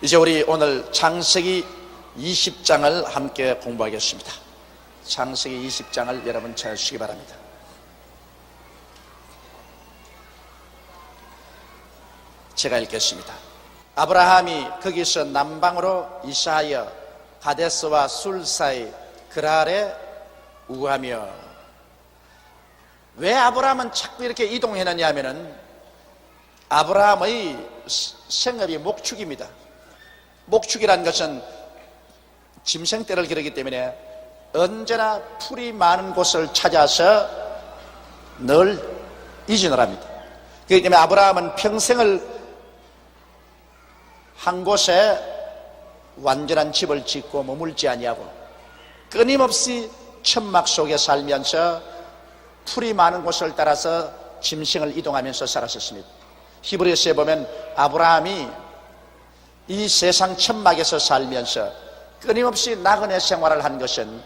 이제 우리 오늘 창세기 20장을 함께 공부하겠습니다. 창세기 20장을 여러분 찾으시기 바랍니다. 제가 읽겠습니다. 아브라함이 거기서 남방으로 이사하여 가데스와 술 사이 그랄에 우하며. 왜 아브라함은 자꾸 이렇게 이동했느냐 하면은 아브라함의 생업이 목축입니다. 목축이라는 것은 짐승떼를 기르기 때문에 언제나 풀이 많은 곳을 찾아서 늘 이진을 합니다. 그렇기 때문에 아브라함은 평생을 한 곳에 완전한 집을 짓고 머물지 아니하고 끊임없이 천막 속에 살면서 풀이 많은 곳을 따라서 짐승을 이동하면서 살았었습니다. 히브리서에 보면 아브라함이 이 세상 천막에서 살면서 끊임없이 나그네 생활을 한 것은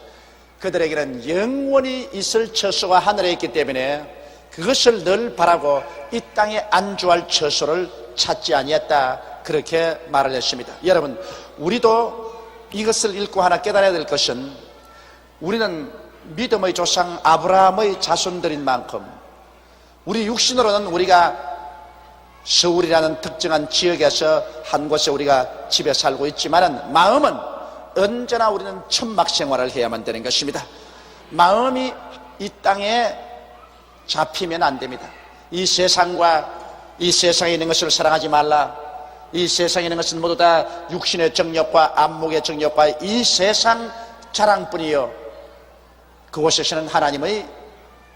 그들에게는 영원히 있을 처소가 하늘에 있기 때문에 그것을 늘 바라고 이 땅에 안주할 처소를 찾지 아니했다, 그렇게 말을 했습니다. 여러분, 우리도 이것을 읽고 하나 깨달아야 될 것은 우리는 믿음의 조상 아브라함의 자손들인 만큼 우리 육신으로는 우리가 서울이라는 특정한 지역에서 한 곳에 우리가 집에 살고 있지만은 마음은 언제나 우리는 천막 생활을 해야만 되는 것입니다. 마음이 이 땅에 잡히면 안 됩니다. 이 세상과 이 세상에 있는 것을 사랑하지 말라. 이 세상에 있는 것은 모두 다 육신의 정욕과 안목의 정욕과 이 세상 자랑뿐이요, 그곳에서는 하나님의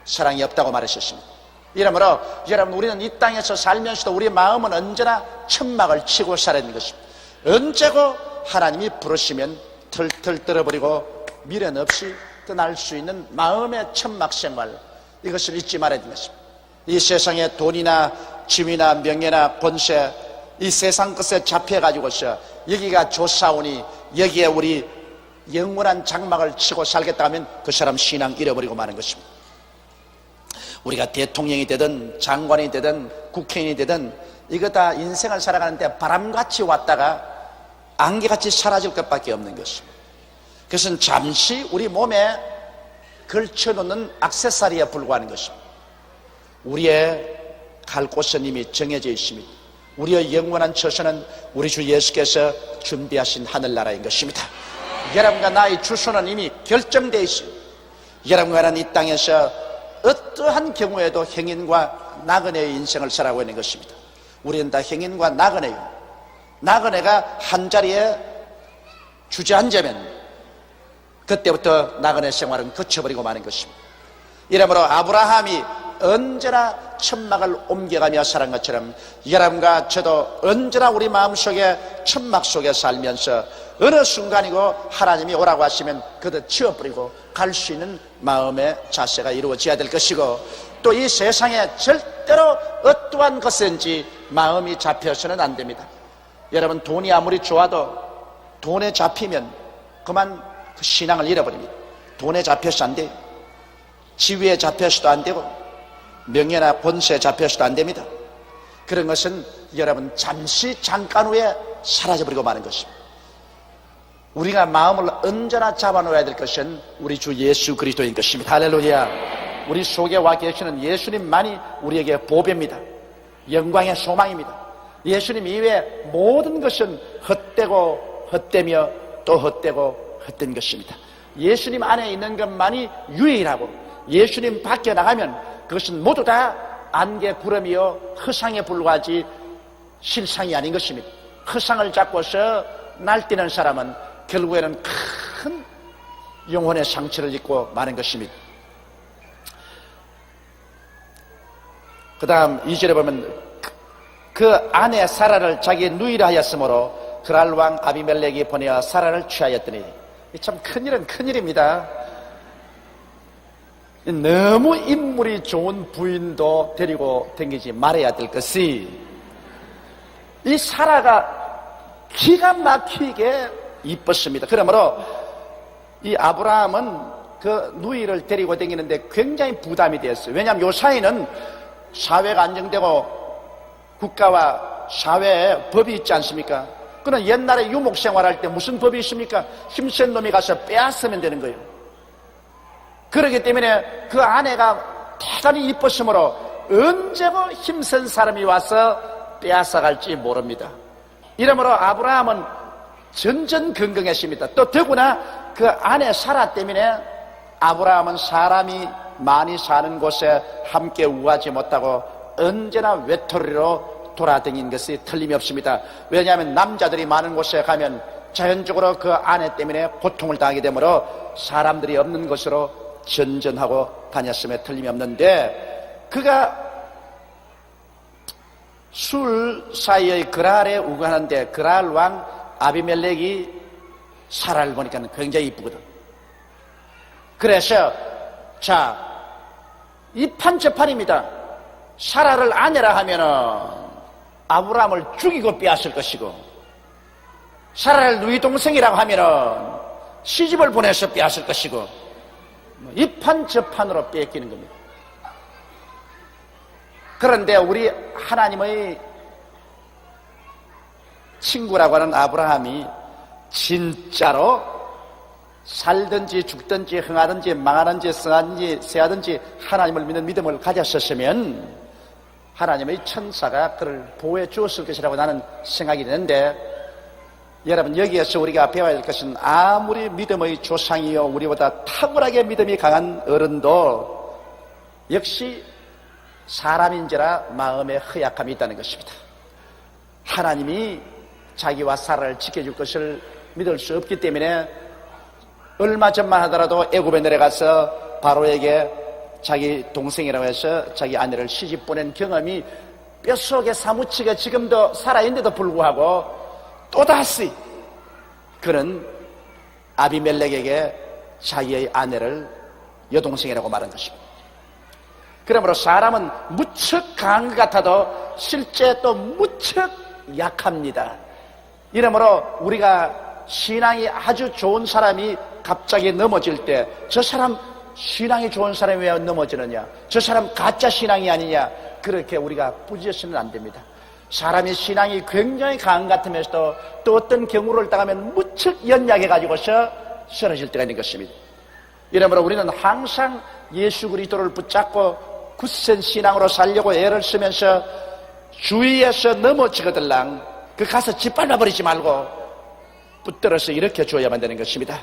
사랑이 없다고 말하셨습니다. 이러므로 여러분, 우리는 이 땅에서 살면서도 우리의 마음은 언제나 천막을 치고 살아야 하는 것입니다. 언제고 하나님이 부르시면 털털 떨어버리고 미련 없이 떠날 수 있는 마음의 천막 생활, 이것을 잊지 말아야 되는 것입니다. 이 세상에 돈이나 집이나 명예나 권세, 이 세상 것에 잡혀가지고서 여기가 좋사오니 여기에 우리 영원한 장막을 치고 살겠다 하면 그 사람 신앙 잃어버리고 마는 것입니다. 우리가 대통령이 되든 장관이 되든 국회의원이 되든 이거 다 인생을 살아가는데 바람같이 왔다가 안개같이 사라질 것밖에 없는 것입니다. 그것은 잠시 우리 몸에 걸쳐놓는 액세서리에 불과하는 것입니다. 우리의 갈 곳은 이미 정해져 있습니다. 우리의 영원한 처소는 우리 주 예수께서 준비하신 하늘나라인 것입니다. 여러분과 나의 주소는 이미 결정되어 있습니다. 여러분과 나는 이 땅에서 어떠한 경우에도 행인과 나그네의 인생을 살아가고 있는 것입니다. 우리는 다 행인과 나그네요. 나그네가 한 자리에 주저앉으면 그때부터 나그네 생활은 거쳐버리고 마는 것입니다. 이러므로 아브라함이 언제나 천막을 옮겨가며 살은 것처럼 여러분과 저도 언제나 우리 마음속에 천막 속에 살면서 어느 순간이고 하나님이 오라고 하시면 그들 치워버리고 갈 수 있는 마음의 자세가 이루어져야 될 것이고, 또 이 세상에 절대로 어떠한 것인지 마음이 잡혀서는 안 됩니다. 여러분, 돈이 아무리 좋아도 돈에 잡히면 그만 그 신앙을 잃어버립니다. 돈에 잡혀서 안 돼요. 지위에 잡혀서도 안 되고 명예나 권세에 잡혀서도 안 됩니다. 그런 것은 여러분 잠시 잠깐 후에 사라져버리고 마는 것입니다. 우리가 마음을 언제나 잡아놓아야 될 것은 우리 주 예수 그리스도인 것입니다. 할렐루야. 우리 속에 와 계시는 예수님만이 우리에게 보배입니다. 영광의 소망입니다. 예수님 이외에 모든 것은 헛되고 헛되며 또 헛되고 헛된 것입니다. 예수님 안에 있는 것만이 유일하고 예수님 밖에 나가면 그것은 모두 다 안개 구름이요 허상에 불과하지 실상이 아닌 것입니다. 허상을 잡고서 날뛰는 사람은 결국에는 큰 영혼의 상처를 입고 마는 것입니다. 그 다음 2절에 보면 그 아내 사라를 자기의 누이라 하였으므로 그랄 왕 아비멜렉이 보내어 사라를 취하였더니, 참 큰일은 큰일입니다. 너무 인물이 좋은 부인도 데리고 다니지 말아야 될 것이, 이 사라가 기가 막히게 이뻤습니다. 그러므로 이 아브라함은 그 누이를 데리고 다니는데 굉장히 부담이 되었어요. 왜냐하면 요 사이는 사회가 안정되고 국가와 사회에 법이 있지 않습니까? 그는 옛날에 유목 생활할 때 무슨 법이 있습니까? 힘센 놈이 가서 빼앗으면 되는 거예요. 그렇기 때문에 그 아내가 대단히 이뻤으므로 언제고 힘센 사람이 와서 빼앗아갈지 모릅니다. 이러므로 아브라함은 전전긍긍했습니다. 또 더구나 그 아내 사라 때문에 아브라함은 사람이 많이 사는 곳에 함께 우하지 못하고 언제나 외톨이로 돌아다닌 것이 틀림이 없습니다. 왜냐하면 남자들이 많은 곳에 가면 자연적으로 그 아내 때문에 고통을 당하게 되므로 사람들이 없는 곳으로 전전하고 다녔음에 틀림이 없는데, 그가 술 사이의 그랄에 우거하는데 그랄 왕 아비멜렉이 사라를 보니까 굉장히 이쁘거든. 그래서 자, 이판저판입니다. 사라를 아내라 하면은 아브라함을 죽이고 빼앗을 것이고, 사라를 누이 동생이라고 하면은 시집을 보내서 빼앗을 것이고, 이판저판으로 뺏기는 겁니다. 그런데 우리 하나님의 친구라고 하는 아브라함이 진짜로 살든지 죽든지 흥하든지 망하든지 성하든지 세하든지 하나님을 믿는 믿음을 가졌었으면 하나님의 천사가 그를 보호해 주었을 것이라고 나는 생각이 되는데, 여러분, 여기에서 우리가 배워야 될 것은 아무리 믿음의 조상이요 우리보다 탁월하게 믿음이 강한 어른도 역시 사람인지라 마음에 허약함이 있다는 것입니다. 하나님이 자기와 사라를 지켜줄 것을 믿을 수 없기 때문에 얼마 전만 하더라도 애굽에 내려가서 바로에게 자기 동생이라고 해서 자기 아내를 시집 보낸 경험이 뼛속에 사무치게 지금도 살아있는데도 불구하고 또다시 그는 아비멜렉에게 자기의 아내를 여동생이라고 말한 것입니다. 그러므로 사람은 무척 강한 것 같아도 실제 또 무척 약합니다. 이러므로 우리가 신앙이 아주 좋은 사람이 갑자기 넘어질 때 저 사람 신앙이 좋은 사람이 왜 넘어지느냐, 저 사람 가짜 신앙이 아니냐, 그렇게 우리가 꾸짖어서는 안 됩니다. 사람이 신앙이 굉장히 강한 것 같으면서도 또 어떤 경우를 당하면 무척 연약해가지고서 쓰러질 때가 있는 것입니다. 이러므로 우리는 항상 예수 그리스도를 붙잡고 굳센 신앙으로 살려고 애를 쓰면서 주위에서 넘어지거들랑 그 가서 짓밟아버리지 말고 붙들어서 이렇게 줘야만 되는 것입니다.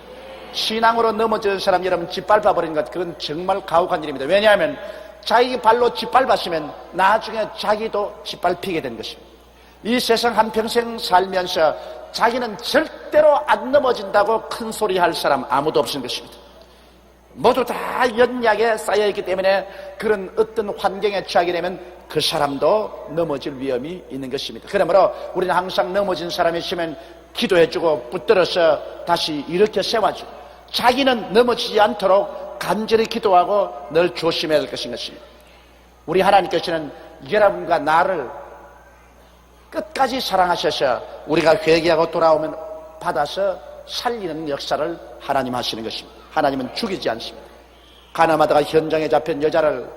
신앙으로 넘어지는 사람 여러분 짓밟아버리는 것, 그건 정말 가혹한 일입니다. 왜냐하면 자기 발로 짓밟았으면 나중에 자기도 짓밟히게 된 것입니다. 이 세상 한평생 살면서 자기는 절대로 안 넘어진다고 큰 소리 할 사람 아무도 없는 것입니다. 모두 다 연약에 쌓여있기 때문에 그런 어떤 환경에 처하게 되면 그 사람도 넘어질 위험이 있는 것입니다. 그러므로 우리는 항상 넘어진 사람이 있으면 기도해주고 붙들어서 다시 이렇게 세워주고, 자기는 넘어지지 않도록 간절히 기도하고 늘 조심해야 될 것인 것입니다. 우리 하나님께서는 여러분과 나를 끝까지 사랑하셔서 우리가 회개하고 돌아오면 받아서 살리는 역사를 하나님 하시는 것입니다. 하나님은 죽이지 않습니다. 가나마다가 현장에 잡힌 여자를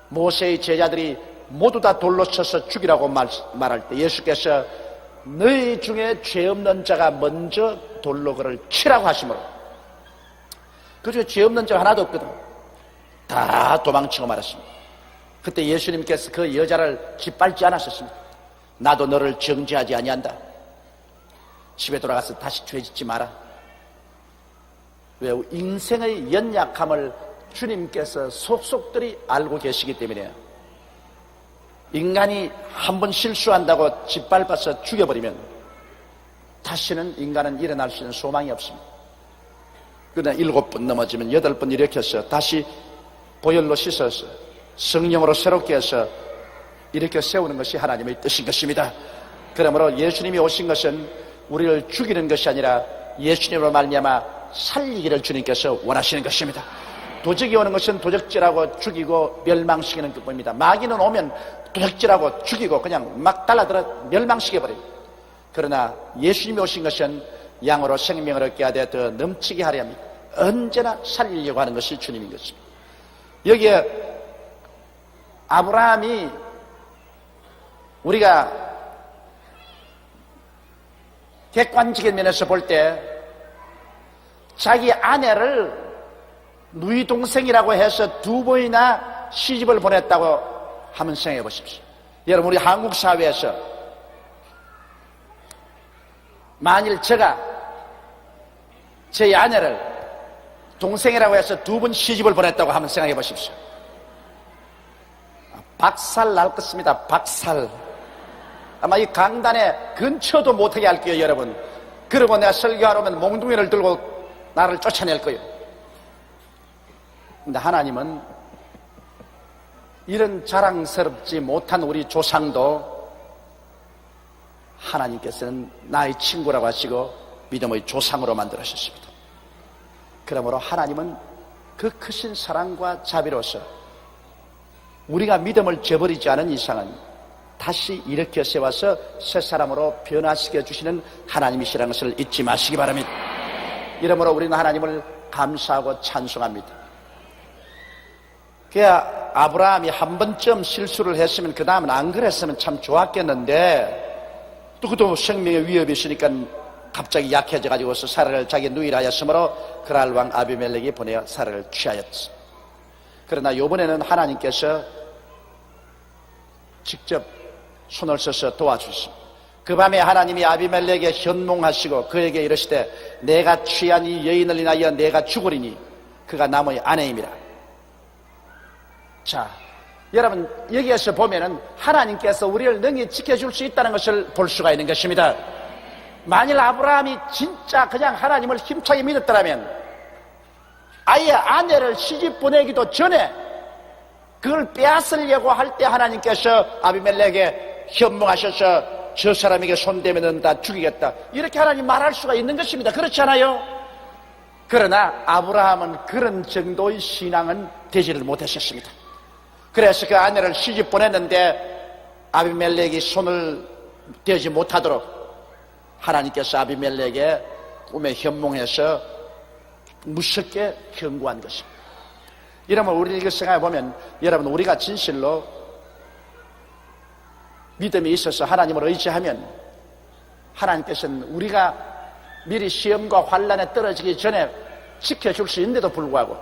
모세의 제자들이 모두 다 돌로 쳐서 죽이라고 말할 때 예수께서 너희 중에 죄 없는 자가 먼저 돌로 그를 치라고 하시므로, 그 중에 죄 없는 자가 하나도 없거든. 다 도망치고 말았습니다. 그때 예수님께서 그 여자를 짓밟지 않았었습니다. 나도 너를 정죄하지 아니한다. 집에 돌아가서 다시 죄 짓지 마라. 왜? 인생의 연약함을 주님께서 속속들이 알고 계시기 때문에. 인간이 한 번 실수한다고 짓밟아서 죽여버리면 다시는 인간은 일어날 수 있는 소망이 없습니다. 그러나 7번 넘어지면 8번 일으켜서 다시 보혈로 씻어서 성령으로 새롭게 해서 이렇게 세우는 것이 하나님의 뜻인 것입니다. 그러므로 예수님이 오신 것은 우리를 죽이는 것이 아니라 예수님으로 말미암아 살리기를 주님께서 원하시는 것입니다. 도적이 오는 것은 도적질하고 죽이고 멸망시키는 것입니다. 마귀는 오면 도적질하고 죽이고 그냥 막 달라들어 멸망시켜버립니다. 그러나 예수님이 오신 것은 양으로 생명을 얻게 하되 더 넘치게 하려 합니다. 언제나 살리려고 하는 것이 주님인 것입니다. 여기에 아브라함이 우리가 객관적인 면에서 볼 때 자기 아내를 누이 동생이라고 해서 두 번이나 시집을 보냈다고 한번 생각해 보십시오. 여러분, 우리 한국 사회에서 만일 제가 제 아내를 동생이라고 해서 두 번 시집을 보냈다고 한번 생각해 보십시오. 박살 날 것입니다. 박살. 아마 이 강단에 근처도 못하게 할 거예요, 여러분. 그리고 내가 설교하러 오면 몽둥이를 들고 나를 쫓아낼 거예요. 근데 하나님은 이런 자랑스럽지 못한 우리 조상도 하나님께서는 나의 친구라고 하시고 믿음의 조상으로 만들어주셨습니다. 그러므로 하나님은 그 크신 사랑과 자비로서 우리가 믿음을 저버리지 않은 이상은 다시 일으켜 세워서 새 사람으로 변화시켜 주시는 하나님이시라는 것을 잊지 마시기 바랍니다. 이러므로 우리는 하나님을 감사하고 찬송합니다. 그야 아브라함이 한 번쯤 실수를 했으면 그 다음은 안 그랬으면 참 좋았겠는데 또 그도 생명의 위협이 있으니까 갑자기 약해져 가지고서 사라를 자기 누이라 하였으므로 그랄 왕 아비멜렉이 보내어 사라를 취하였어. 그러나 이번에는 하나님께서 직접 손을 써서 도와주십니다. 그 밤에 하나님이 아비멜렉에게 현몽하시고 그에게 이르시되 내가 취한 이 여인을 인하여 내가 죽으리니 그가 남의 아내임이라. 자, 여러분, 여기에서 보면은 하나님께서 우리를 능히 지켜줄 수 있다는 것을 볼 수가 있는 것입니다. 만일 아브라함이 진짜 그냥 하나님을 힘차게 믿었더라면 아예 아내를 시집 보내기도 전에 그걸 빼앗으려고 할 때 하나님께서 아비멜렉에게 현몽하셔서 저 사람에게 손대면 다 죽이겠다, 이렇게 하나님 말할 수가 있는 것입니다. 그렇지 않아요? 그러나 아브라함은 그런 정도의 신앙은 되지를 못하셨습니다. 그래서 그 아내를 시집 보냈는데 아비멜렉이 손을 대지 못하도록 하나님께서 아비멜렉에게 꿈에 현몽해서 무섭게 경고한 것입니다. 이러면 우리 이걸 생각해 보면 여러분, 우리가 진실로 믿음이 있어서 하나님을 의지하면 하나님께서는 우리가 미리 시험과 환난에 떨어지기 전에 지켜줄 수 있는데도 불구하고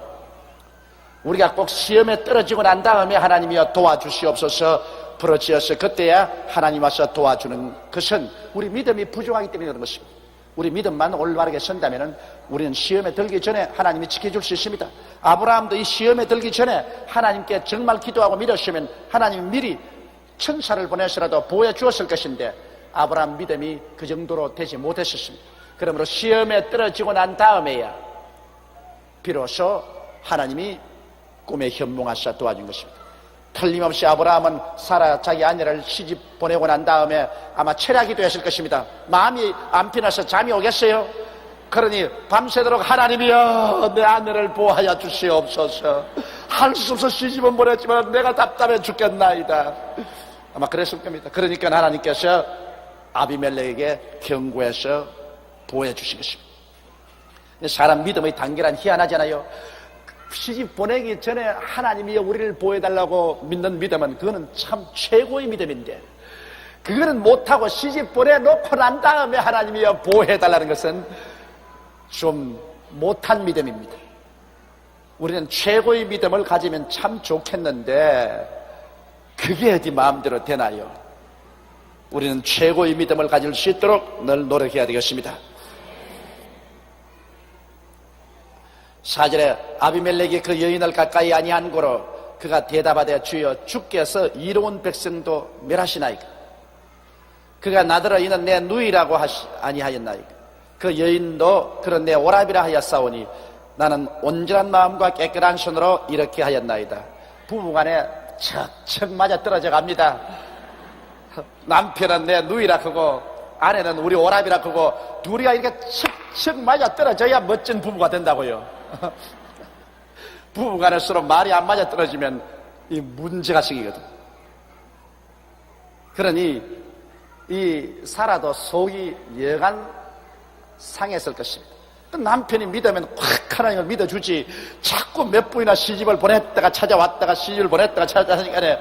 우리가 꼭 시험에 떨어지고 난 다음에 하나님이여 도와주시옵소서 부르짖어서 그때야 하나님 와서 도와주는 것은 우리 믿음이 부족하기 때문에 그런 것입니다. 우리 믿음만 올바르게 선다면 우리는 시험에 들기 전에 하나님이 지켜줄 수 있습니다. 아브라함도 이 시험에 들기 전에 하나님께 정말 기도하고 믿었으면 하나님이 미리 천사를 보내서라도 보여 주었을 것인데 아브라함 믿음이 그 정도로 되지 못했었습니다. 그러므로 시험에 떨어지고 난 다음에야 비로소 하나님이 꿈에 현몽하사 도와준 것입니다. 틀림없이 아브라함은 사라 자기 아내를 시집 보내고 난 다음에 아마 철야기도 했을 것입니다. 마음이 안 편해서 잠이 오겠어요? 그러니 밤새도록 하나님이여 내 아내를 보호하여 주시옵소서. 할 수 없어 시집은 보냈지만 내가 답답해 죽겠나이다. 아마 그랬을 겁니다. 그러니까 하나님께서 아비멜렉에게 경고해서 보호해 주신 것입니다. 사람 믿음의 단계란 희한하잖아요. 시집 보내기 전에 하나님이 우리를 보호해달라고 믿는 믿음은 그거는 참 최고의 믿음인데 그거는 못하고 시집 보내놓고 난 다음에 하나님이 보호해달라는 것은 좀 못한 믿음입니다. 우리는 최고의 믿음을 가지면 참 좋겠는데 그게 어디 마음대로 되나요? 우리는 최고의 믿음을 가질 수 있도록 늘 노력해야 되겠습니다. 4절에 아비멜렉이 그 여인을 가까이 아니한 고로 그가 대답하되 주여 주께서 이로운 백성도 멸하시나이까? 그가 나더러 이는 내 누이라고 아니하였나이까? 그 여인도 그런 내 오라비라 하였사오니 나는 온전한 마음과 깨끗한 손으로 이렇게 하였나이다. 부부간에 척척 맞아 떨어져 갑니다. 남편은 내 누이라 하고 아내는 우리 오라비라 하고 둘이가 이렇게 척척 맞아 떨어져야 멋진 부부가 된다고요. 부부간에 서로 말이 안 맞아 떨어지면 이 문제가 생기거든. 그러니 이 사라도 속이 여간 상했을 것입니다. 남편이 믿으면 확 하나님을 믿어주지 자꾸 몇 번이나 시집을 보냈다가 찾아왔다가 시집을 보냈다가 찾아왔다가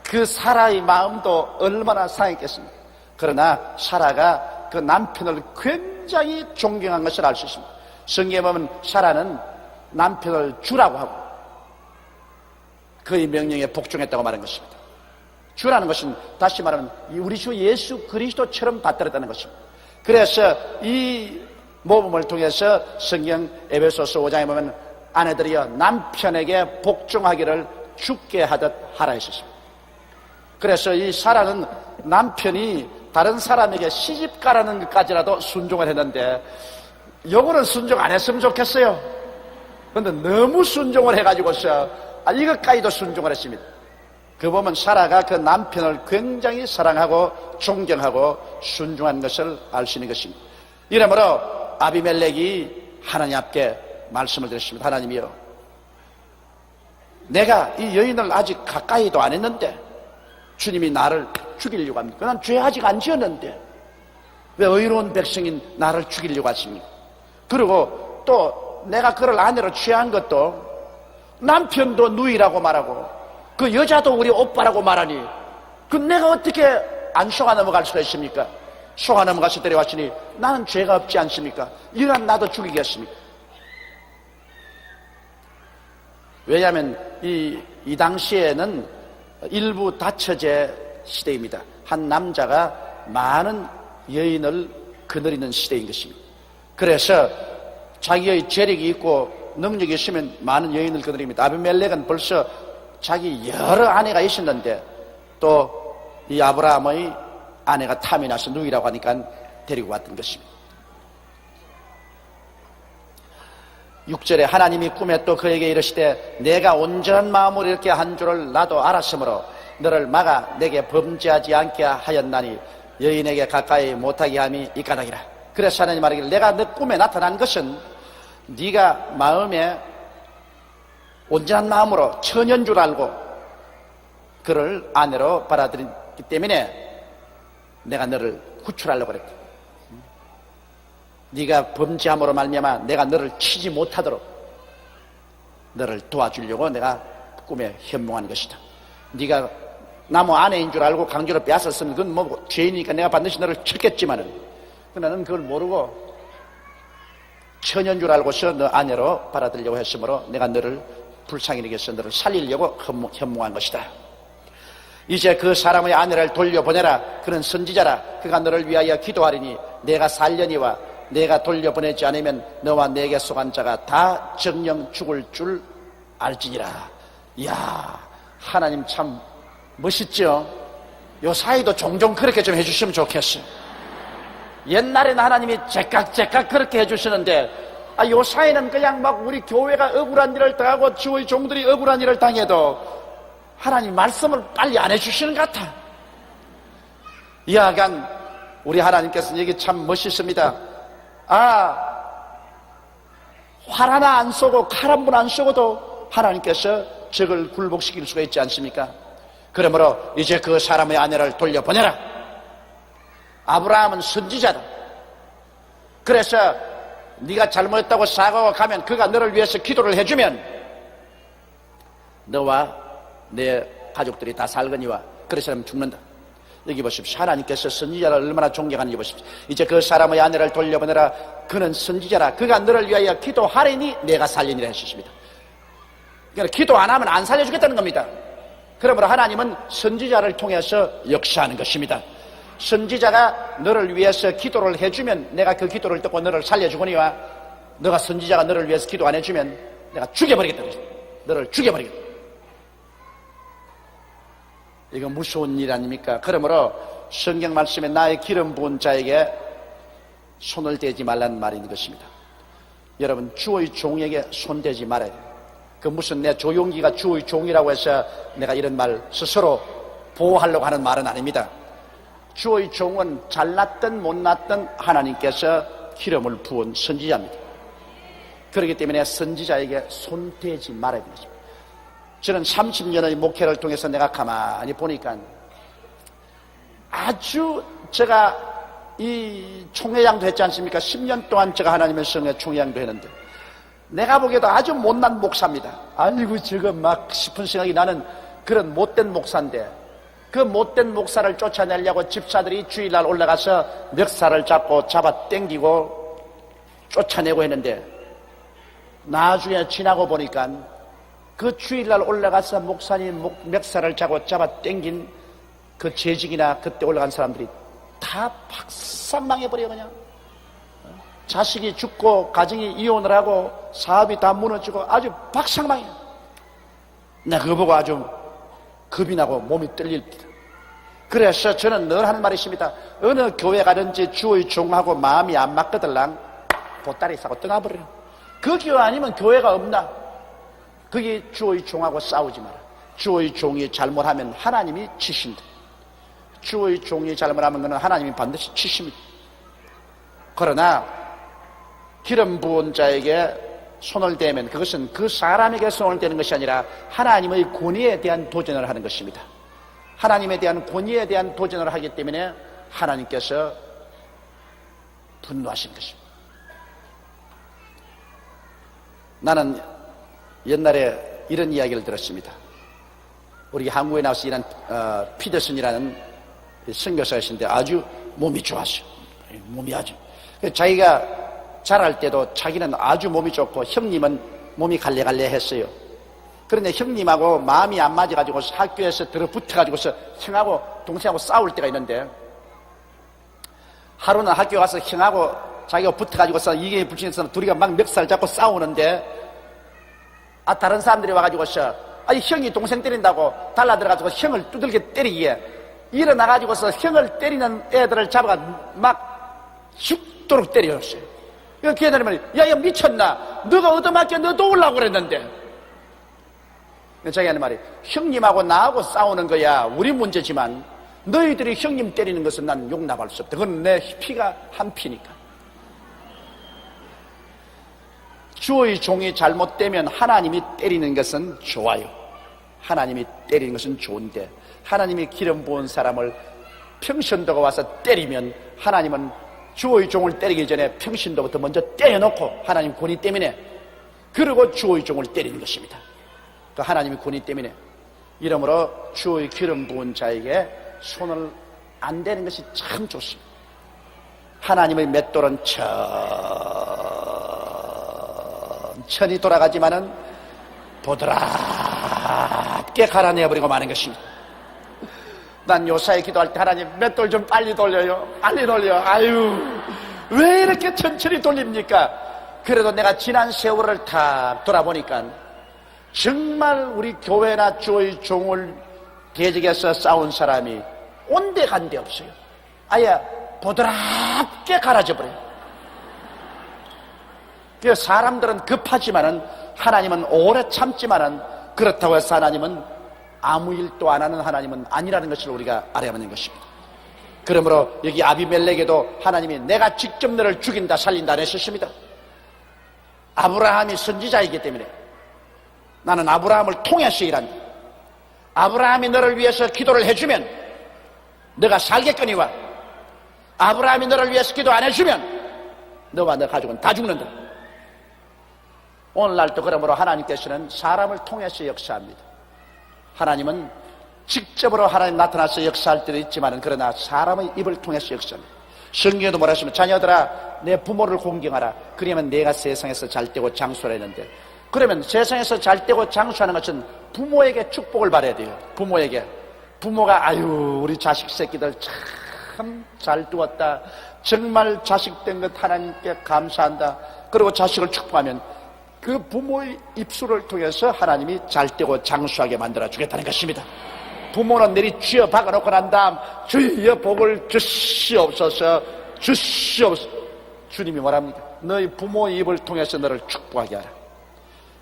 그 사라의 마음도 얼마나 상했겠습니까? 그러나 사라가 그 남편을 굉장히 존경한 것을 알 수 있습니다. 성경에 보면 사라는 남편을 주라고 하고 그의 명령에 복종했다고 말한 것입니다. 주라는 것은 다시 말하면 우리 주 예수 그리스도처럼 받들었다는 것입니다. 그래서 이 모범을 통해서 성경 에베소서 5장에 보면 아내들이여 남편에게 복종하기를 주께 하듯 하라 했습니다. 그래서 이 사라는 남편이 다른 사람에게 시집가라는 것까지라도 순종을 했는데 요거는 순종 안 했으면 좋겠어요. 그런데 너무 순종을 해가지고서 이것까지도 순종을 했습니다. 그 보면 사라가 그 남편을 굉장히 사랑하고 존경하고 순종한 것을 알 수 있는 것입니다. 이러므로 아비멜렉이 하나님 앞에 말씀을 드렸습니다. 하나님이여, 내가 이 여인을 아직 가까이도 안 했는데 주님이 나를 죽이려고 합니까? 난 죄 아직 안 지었는데 왜 의로운 백성인 나를 죽이려고 하십니까? 그리고 또 내가 그를 아내로 취한 것도 남편도 누이라고 말하고 그 여자도 우리 오빠라고 말하니 그 내가 어떻게 안 속아 넘어갈 수가 있습니까? 속아 넘어가서 데려왔으니 나는 죄가 없지 않습니까? 이런 나도 죽이겠습니까? 왜냐하면 이 당시에는 일부 다처제 시대입니다. 한 남자가 많은 여인을 거느리는 시대인 것입니다. 그래서 자기의 재력이 있고 능력이 있으면 많은 여인을 거느립니다. 아비멜렉은 벌써 자기 여러 아내가 있었는데 또 이 아브라함의 아내가 탐이 나서 누이라고 하니까 데리고 왔던 것입니다. 6절에 하나님이 꿈에 또 그에게 이르시되 내가 온전한 마음으로 이렇게 한 줄을 나도 알았으므로 너를 막아 내게 범죄하지 않게 하였나니 여인에게 가까이 못하게 함이 이 까닭이라. 그래서 하나님 말하기를 내가 너 꿈에 나타난 것은 네가 마음에 온전한 마음으로 처녀인 줄 알고 그를 아내로 받아들였기 때문에 내가 너를 구출하려고 그랬다. 네가 범죄함으로 말미암아 내가 너를 치지 못하도록 너를 도와주려고 내가 꿈에 현몽한 것이다. 네가 나무 아내인 줄 알고 강제로 빼앗았으면 그건 뭐 죄이니까 내가 반드시 너를 쳤겠지만은 나는 그걸 모르고 처녀인 줄 알고서 너 아내로 받아들이려고 했으므로 내가 너를 불쌍히 여겨서 너를 살리려고 현몽한 것이다. 이제 그 사람의 아내를 돌려보내라. 그는 선지자라. 그가 너를 위하여 기도하리니 내가 살려니와 내가 돌려보내지 않으면 너와 내게 속한 자가 다 정령 죽을 줄 알지니라. 이야, 하나님 참 멋있죠? 요 사이도 종종 그렇게 좀 해주시면 좋겠어요. 옛날에는 하나님이 제깍제깍 그렇게 해주시는데 요 사이는 그냥 막 우리 교회가 억울한 일을 당하고 주의 종들이 억울한 일을 당해도 하나님 말씀을 빨리 안 해주시는 것 같아. 이야간 우리 하나님께서는 이게 참 멋있습니다. 활 하나 안 쏘고 칼 한 번 안 쏘고도 하나님께서 적을 굴복시킬 수가 있지 않습니까? 그러므로 이제 그 사람의 아내를 돌려보내라. 아브라함은 선지자다. 그래서 네가 잘못했다고 사과하고 가면 그가 너를 위해서 기도를 해주면 너와 내 가족들이 다 살거니와 그런 사람은 죽는다. 여기 보십시오. 하나님께서 선지자를 얼마나 존경하는지 보십시오. 이제 그 사람의 아내를 돌려보내라. 그는 선지자라. 그가 너를 위하여 기도하리니 내가 살리니라 했습니다. 그러니까 기도 안 하면 안 살려주겠다는 겁니다. 그러므로 하나님은 선지자를 통해서 역사하는 것입니다. 선지자가 너를 위해서 기도를 해주면 내가 그 기도를 듣고 너를 살려주거니와 너가 선지자가 너를 위해서 기도 안 해주면 내가 죽여버리겠다. 너를 죽여버리겠다. 이거 무서운 일 아닙니까? 그러므로 성경 말씀에 나의 기름 부은 자에게 손을 대지 말라는 말이 있는 것입니다. 여러분, 주의 종에게 손대지 말아야 돼요. 그 무슨 내 조용기가 주의 종이라고 해서 내가 이런 말 스스로 보호하려고 하는 말은 아닙니다. 주의 종은 잘났든 못났든 하나님께서 기름을 부은 선지자입니다. 그렇기 때문에 선지자에게 손대지 말아야 되는 것입니다. 저는 30년의 목회를 통해서 내가 가만히 보니까 아주 제가 이 총회장도 했지 않습니까? 10년 동안 제가 하나님의 성에 총회장도 했는데 내가 보기에도 아주 못난 목사입니다. 아이고 저거 막 싶은 생각이 나는 그런 못된 목사인데 그 못된 목사를 쫓아내려고 집사들이 주일날 올라가서 멱살을 잡고 잡아 당기고 쫓아내고 했는데, 나중에 지나고 보니까 그 주일날 올라가서 목사님 멱살을 잡아 당긴 그 재직이나 그때 올라간 사람들이 다 박살망해버려. 그냥 자식이 죽고 가정이 이혼을 하고 사업이 다 무너지고 아주 박살망해. 나 그거 보고 아주 겁이 나고 몸이 떨릴 때, 그래서 저는 늘 하는 말이 있습니다. 어느 교회 가든지 주의 종하고 마음이 안 맞거들랑 보따리 싸고 떠나버려. 그 교회 아니면 교회가 없나? 거기 주의 종하고 싸우지 마라. 주의 종이 잘못하면 하나님이 치신다. 주의 종이 잘못하면 그는 하나님이 반드시 치십니다. 그러나 기름 부은 자에게 손을 대면 그것은 그 사람에게 손을 대는 것이 아니라 하나님의 권위에 대한 도전을 하는 것입니다. 하나님에 대한 권위에 대한 도전을 하기 때문에 하나님께서 분노하신 것입니다. 나는 옛날에 이런 이야기를 들었습니다. 우리 한국에 나와서 일한 피더슨이라는 선교사이신데 아주 몸이 좋았어요. 몸이 아주. 자기가 자랄 때도 자기는 아주 몸이 좋고 형님은 몸이 갈래갈래 했어요. 그런데 형님하고 마음이 안 맞아가지고 학교에서 들어붙어가지고서 형하고 동생하고 싸울 때가 있는데, 하루는 학교 가서 형하고 자기가 붙어가지고서 이게 붙이면서 둘이가 막 멱살 잡고 싸우는데, 다른 사람들이 와가지고서 형이 동생 때린다고 달라들어가지고 형을 두들겨 때리기에 일어나가지고서 형을 때리는 애들을 잡아가 막 죽도록 때려줬어요. 그 걔들이 말이야, 야 미쳤나? 너가 얻어맞게 너도 오려고 그랬는데. 자기 하는 말이, 형님하고 나하고 싸우는 거야 우리 문제지만 너희들이 형님 때리는 것은 난 용납할 수 없다. 그건 내 피가 한 피니까. 주의 종이 잘못되면 하나님이 때리는 것은 좋아요. 하나님이 때리는 것은 좋은데, 하나님이 기름 부은 사람을 평신도가 와서 때리면 하나님은 주의 종을 때리기 전에 평신도부터 먼저 때려놓고, 하나님 권위 때문에, 그리고 주의 종을 때리는 것입니다. 그 하나님의 권위 때문에. 이러므로 주의 기름 부은 자에게 손을 안 대는 것이 참 좋습니다. 하나님의 맷돌은 천천히 돌아가지만은 보드랍게 갈아내버리고 마는 것입니다. 난 요사이 기도할 때 하나님 맷돌 좀 빨리 돌려요. 빨리 돌려. 아유, 왜 이렇게 천천히 돌립니까? 그래도 내가 지난 세월을 탁 돌아보니까 정말 우리 교회나 주의 종을 대적해서 싸운 사람이 온데간데 없어요. 아예 보드랍게 갈아져 버려요. 그 사람들은 급하지만은 하나님은 오래 참지만은, 그렇다고 해서 하나님은 아무 일도 안 하는 하나님은 아니라는 것을 우리가 알아야 하는 것입니다. 그러므로 여기 아비멜렉에도 하나님이 내가 직접 너를 죽인다 살린다 안 했었습니다. 아브라함이 선지자이기 때문에 나는 아브라함을 통해서 일한다. 아브라함이 너를 위해서 기도를 해주면 너가 살겠거니와, 아브라함이 너를 위해서 기도 안 해주면 너와 너 가족은 다 죽는다. 오늘날도 그러므로 하나님께서는 사람을 통해서 역사합니다. 하나님은 직접으로 하나님 나타나서 역사할 때도 있지만, 그러나 사람의 입을 통해서 역사합니다. 성경에도 뭐라 하시면, 자녀들아 내 부모를 공경하라. 그러면 내가 세상에서 잘되고 장수하라 했는데, 그러면 세상에서 잘되고 장수하는 것은 부모에게 축복을 받아야 돼요. 부모가 아유 우리 자식 새끼들 참 잘 두었다, 정말 자식 된 것 하나님께 감사한다, 그리고 자식을 축복하면 그 부모의 입술을 통해서 하나님이 잘되고 장수하게 만들어 주겠다는 것입니다. 부모는 내리 쥐어 박아놓고 난 다음 주여 복을 주시옵소서 주시옵소서. 주님이 뭐랍니까? 너희 부모의 입을 통해서 너를 축복하게 하라.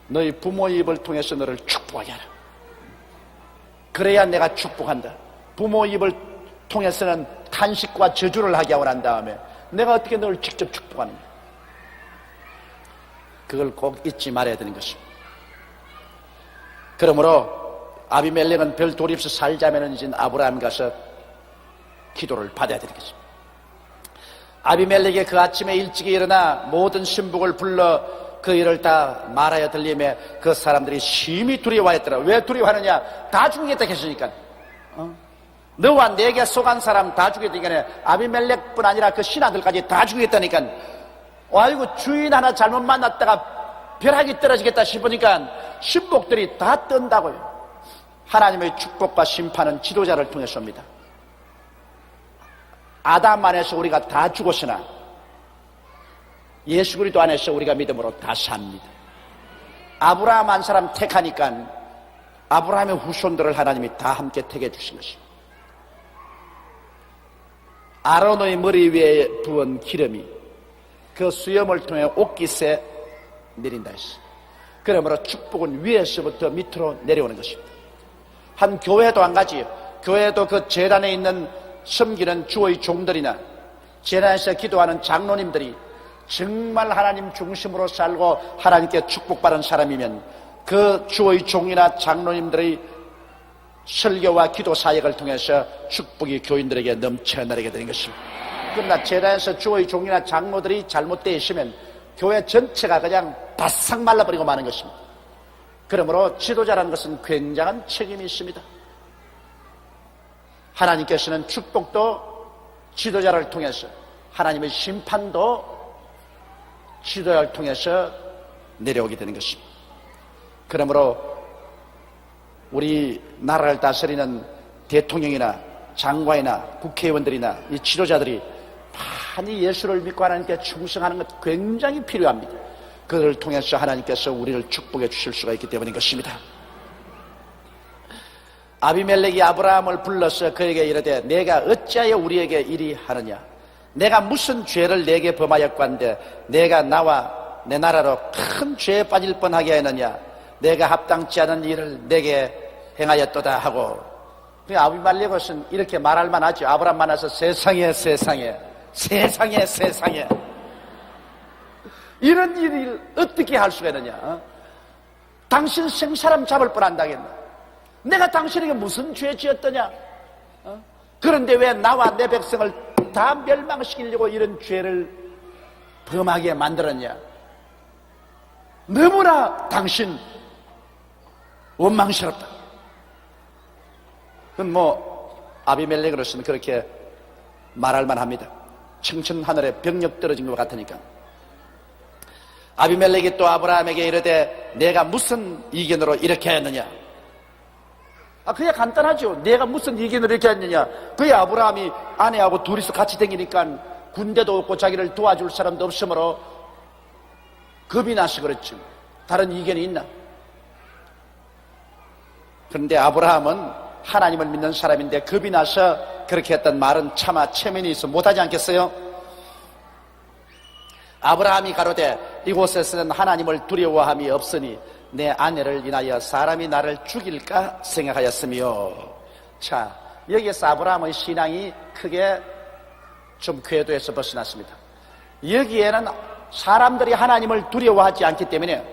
너희 부모의 입을 통해서 너를 축복하게 하라. 그래야 내가 축복한다. 부모의 입을 통해서는 탄식과 저주를 하게 하고 난 다음에 내가 어떻게 너를 직접 축복하느냐. 그걸 꼭 잊지 말아야 되는 것입니다. 그러므로 아비멜렉은 별 돌이 없어 살자면은 이제 아브라함 가서 기도를 받아야 되겠습니다. 아비멜렉이 그 아침에 일찍 일어나 모든 신복을 불러 그 일을 다 말하여 들리며 그 사람들이 심히 두려워했더라. 왜 두려워하느냐? 다 죽겠다 했으니까. 너와 내게 속한 사람 다 죽였다니까 아비멜렉뿐 아니라 그 신하들까지 다 죽였다니까. 아이고 주인 하나 잘못 만났다가 벼락이 떨어지겠다 싶으니까 신복들이 다 뜬다고요. 하나님의 축복과 심판은 지도자를 통해서 옵니다. 아담 안에서 우리가 다 죽었으나 예수 그리스도 안에서 우리가 믿음으로 다 삽니다. 아브라함 한 사람 택하니까 아브라함의 후손들을 하나님이 다 함께 택해 주신 것입니다. 아론의 머리 위에 부은 기름이 그 수염을 통해 옷깃에 내린다 했어요. 그러므로 축복은 위에서부터 밑으로 내려오는 것입니다. 한 교회도 한 가지요. 교회도 그 제단에 있는 섬기는 주의 종들이나 제단에서 기도하는 장로님들이 정말 하나님 중심으로 살고 하나님께 축복받은 사람이면 그 주의 종이나 장로님들의 설교와 기도 사역을 통해서 축복이 교인들에게 넘쳐나게 되는 것입니다. 그러나 제단에서 주의 종이나 장로들이 잘못되어 있으면 교회 전체가 그냥 바싹 말라버리고 마는 것입니다. 그러므로 지도자라는 것은 굉장한 책임이 있습니다. 하나님께서는 축복도 지도자를 통해서, 하나님의 심판도 지도자를 통해서 내려오게 되는 것입니다. 그러므로 우리 나라를 다스리는 대통령이나 장관이나 국회의원들이나 이 지도자들이 많이 예수를 믿고 하나님께 충성하는 것 굉장히 필요합니다. 그를 통해서 하나님께서 우리를 축복해 주실 수가 있기 때문인 것입니다. 아비멜렉이 아브라함을 불러서 그에게 이르되 내가 어찌하여 우리에게 이리 하느냐, 내가 무슨 죄를 내게 범하였고 한데 내가 나와 내 나라로 큰 죄에 빠질 뻔하게 하느냐, 내가 합당치 않은 일을 내게 행하였도다 하고. 아비멜렉은 이렇게 말할 만하죠. 아브라함 만나서 세상에 이런 일을 어떻게 할 수가 있느냐. 당신 생사람 잡을 뻔한다겠나. 내가 당신에게 무슨 죄 지었더냐. 그런데 왜 나와 내 백성을 다 멸망시키려고 이런 죄를 범하게 만들었냐. 너무나 당신 원망스럽다. 그건 아비멜렉으로서는 그렇게 말할 만합니다. 청천하늘에 병력 떨어진 것 같으니까. 아비멜렉이 또 아브라함에게 이르되 내가 무슨 이견으로 이렇게 했느냐. 그게 간단하죠. 내가 무슨 이견으로 이렇게 했느냐. 그게 아브라함이 아내하고 둘이서 같이 다니니까 군대도 없고 자기를 도와줄 사람도 없으므로 겁이 나서 그렇죠. 다른 이견이 있나. 그런데 아브라함은 하나님을 믿는 사람인데 겁이 나서 그렇게 했던 말은 차마 체면이 있어 못하지 않겠어요? 아브라함이 가로되 이곳에서는 하나님을 두려워함이 없으니 내 아내를 인하여 사람이 나를 죽일까 생각하였으며. 자, 여기에서 아브라함의 신앙이 크게 좀 궤도에서 벗어났습니다. 여기에는 사람들이 하나님을 두려워하지 않기 때문에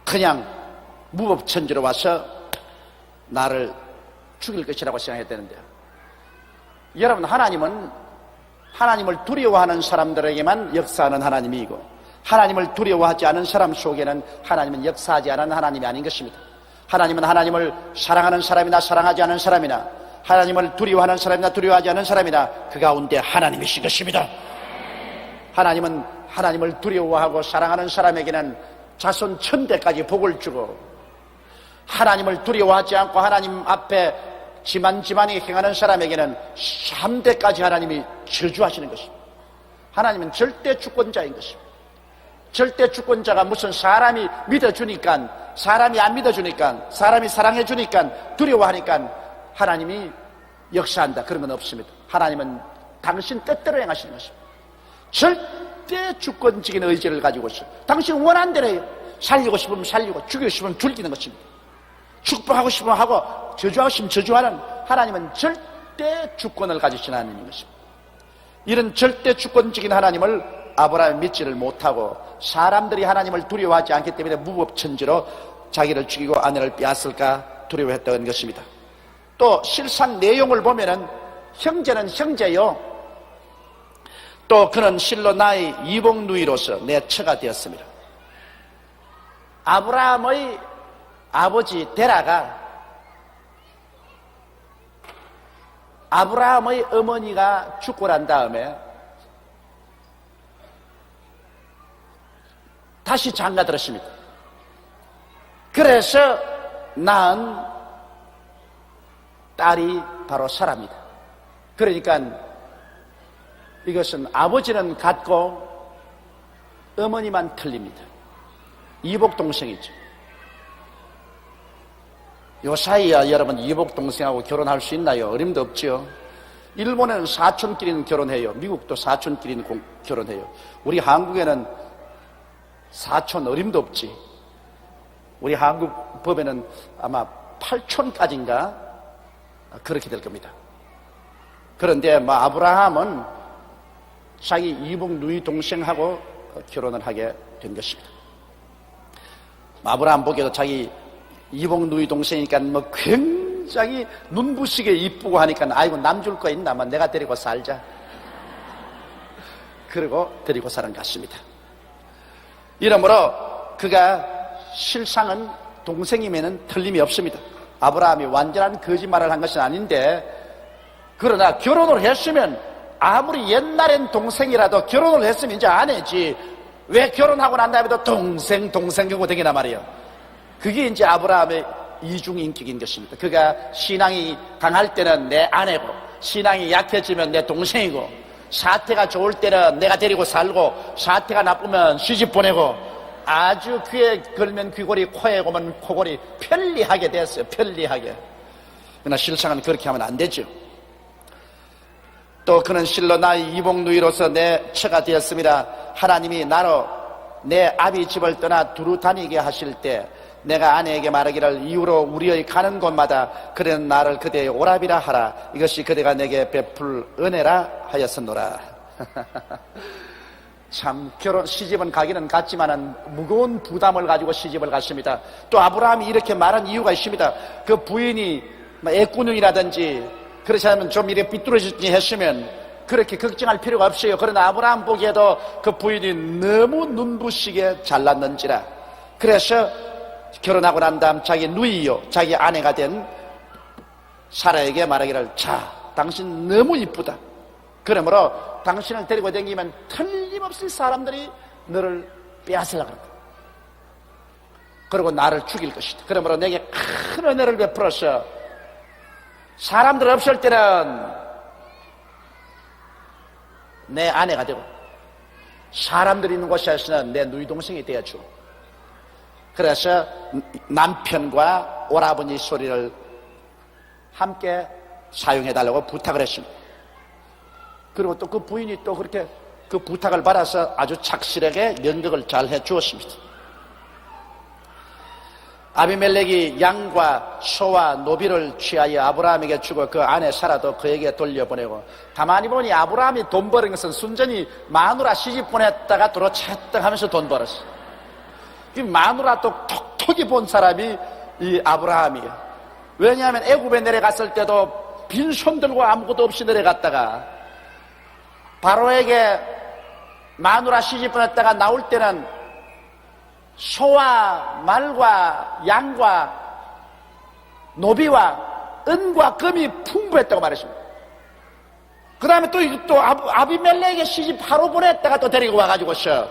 그냥 무법천지로 와서 나를 죽일 것이라고 생각했다는데요. 여러분, 하나님은 하나님을 두려워하는 사람들에게만 역사하는 하나님이고 하나님을 두려워하지 않은 사람 속에는 하나님은 역사하지 않은 하나님이 아닌 것입니다. 하나님은 하나님을 사랑하는 사람이나 사랑하지 않은 사람이나 하나님을 두려워하는 사람이나 두려워하지 않은 사람이나 그 가운데 하나님이신 것입니다. 하나님은 하나님을 두려워하고 사랑하는 사람에게는 자손 1000대까지 복을 주고 하나님을 두려워하지 않고 하나님 앞에 지만지만히 행하는 사람에게는 3대까지 하나님이 저주하시는 것입니다. 하나님은 절대 주권자인 것입니다. 절대 주권자가 무슨 사람이 믿어주니까, 사람이 안 믿어주니까, 사람이 사랑해주니까, 두려워하니까 하나님이 역사한다, 그런 건 없습니다. 하나님은 당신 뜻대로 행하시는 것입니다. 절대 주권적인 의지를 가지고 있어요. 당신 원하는 대로 해요. 살리고 싶으면 살리고 죽이고 싶으면 죽이는 것입니다. 축복하고 싶으면 하고 저주하고 싶으면 저주하는 하나님은 절대 주권을 가지신 하나님인 것입니다. 이런 절대 주권적인 하나님을 아브라함이 믿지를 못하고 사람들이 하나님을 두려워하지 않기 때문에 무법천지로 자기를 죽이고 아내를 빼앗을까 두려워했던 것입니다. 또 실상 내용을 보면은 형제는 형제요, 또 그는 실로 나의 이복 누이로서 내 처가 되었습니다. 아브라함의 아버지 데라가 아브라함의 어머니가 죽고 난 다음에 다시 장가들었습니다. 그래서 낳은 딸이 바로 사라입니다. 그러니까 이것은 아버지는 같고 어머니만 틀립니다. 이복 동생이죠. 요 사이야 여러분 이복 동생하고 결혼할 수 있나요? 어림도 없죠. 일본에는 사촌끼리는 결혼해요. 미국도 사촌끼리는 결혼해요. 우리 한국에는 사촌 어림도 없지. 우리 한국 법에는 아마 8촌까지인가 그렇게 될 겁니다. 그런데 아브라함은 자기 이복 누이 동생하고 결혼을 하게 된 것입니다. 아브라함 보기에도 자기 이복 누이 동생이니까 굉장히 눈부시게 이쁘고 하니까 아이고 남 줄 거 있나? 내가 데리고 살자. 그리고 데리고 사는 것 같습니다. 이러므로 그가 실상은 동생임에는 틀림이 없습니다. 아브라함이 완전한 거짓말을 한 것은 아닌데, 그러나 결혼을 했으면 아무리 옛날엔 동생이라도 결혼을 했으면 이제 아내지 왜 결혼하고 난 다음에도 동생 하고 되기나 말이에요. 그게 이제 아브라함의 이중인격인 것입니다. 그가 신앙이 강할 때는 내 아내고 신앙이 약해지면 내 동생이고 사태가 좋을 때는 내가 데리고 살고 사태가 나쁘면 시집 보내고 아주 귀에 걸면 귀걸이 코에 고면 코걸이 편리하게 됐어요. 편리하게. 그러나 실상은 그렇게 하면 안 되죠. 또 그는 실로 나의 이복누이로서 내 처가 되었습니다. 하나님이 나로 내 아비 집을 떠나 두루 다니게 하실 때 내가 아내에게 말하기를 이후로 우리의 가는 곳마다 그는 나를 그대의 오라비라 하라. 이것이 그대가 내게 베풀 은혜라 하였었노라. 참 시집은 가기는 갔지만은 무거운 부담을 가지고 시집을 갔습니다. 또 아브라함이 이렇게 말한 이유가 있습니다. 그 부인이 애꾸눈이라든지 그렇지 않으면 좀 이렇게 삐뚤어지지 했으면 그렇게 걱정할 필요가 없어요. 그러나 아브라함 보기에도 그 부인이 너무 눈부시게 잘났는지라. 그래서 결혼하고 난 다음 자기 누이요 자기 아내가 된 사라에게 말하기를 자 당신 너무 이쁘다. 그러므로 당신을 데리고 다니면 틀림없이 사람들이 너를 빼앗으려고 한다. 그리고 나를 죽일 것이다. 그러므로 내게 큰 은혜를 베풀어서 사람들 없을 때는 내 아내가 되고 사람들이 있는 곳에서는 내 누이 동생이 되어줘. 그래서 남편과 오라버니 소리를 함께 사용해달라고 부탁을 했습니다. 그리고 또 그 부인이 또 그렇게 그 부탁을 받아서 아주 착실하게 연극을 잘 해주었습니다. 아비멜렉이 양과 소와 노비를 취하여 아브라함에게 주고 그 아내 사라도 그에게 돌려보내고, 가만히 보니 아브라함이 돈 버는 것은 순전히 마누라 시집 보냈다가 도로 채떡하면서 돈 벌었어. 이 마누라 또 톡톡이 본 사람이 이 아브라함이에요. 왜냐하면 애굽에 내려갔을 때도 빈손 들고 아무것도 없이 내려갔다가 바로에게 마누라 시집 보냈다가 나올 때는 소와 말과 양과 노비와 은과 금이 풍부했다고 말했습니다. 그 다음에 또 아비멜렉에게 시집 바로 보냈다가 또 데리고 와가지고서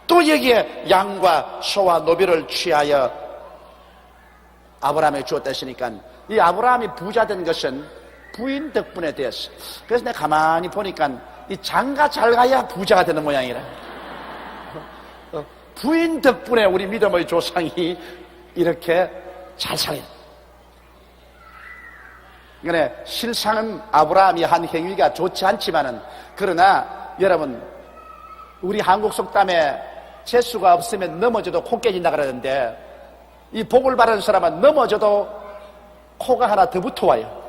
또 여기에 양과 소와 노비를 취하여 아브라함에게 주었다 했으니까 이 아브라함이 부자 된 것은 부인 덕분에 되었어. 그래서 내가 가만히 보니까 이 장가 잘 가야 부자가 되는 모양이라. 부인 덕분에 우리 믿음의 조상이 이렇게 잘 살아요. 그러니까 실상은 아브라함이 한 행위가 좋지 않지만은, 그러나 여러분, 우리 한국 속담에 재수가 없으면 넘어져도 코 깨진다 그러는데, 이 복을 받은 사람은 넘어져도 코가 하나 더 붙어와요.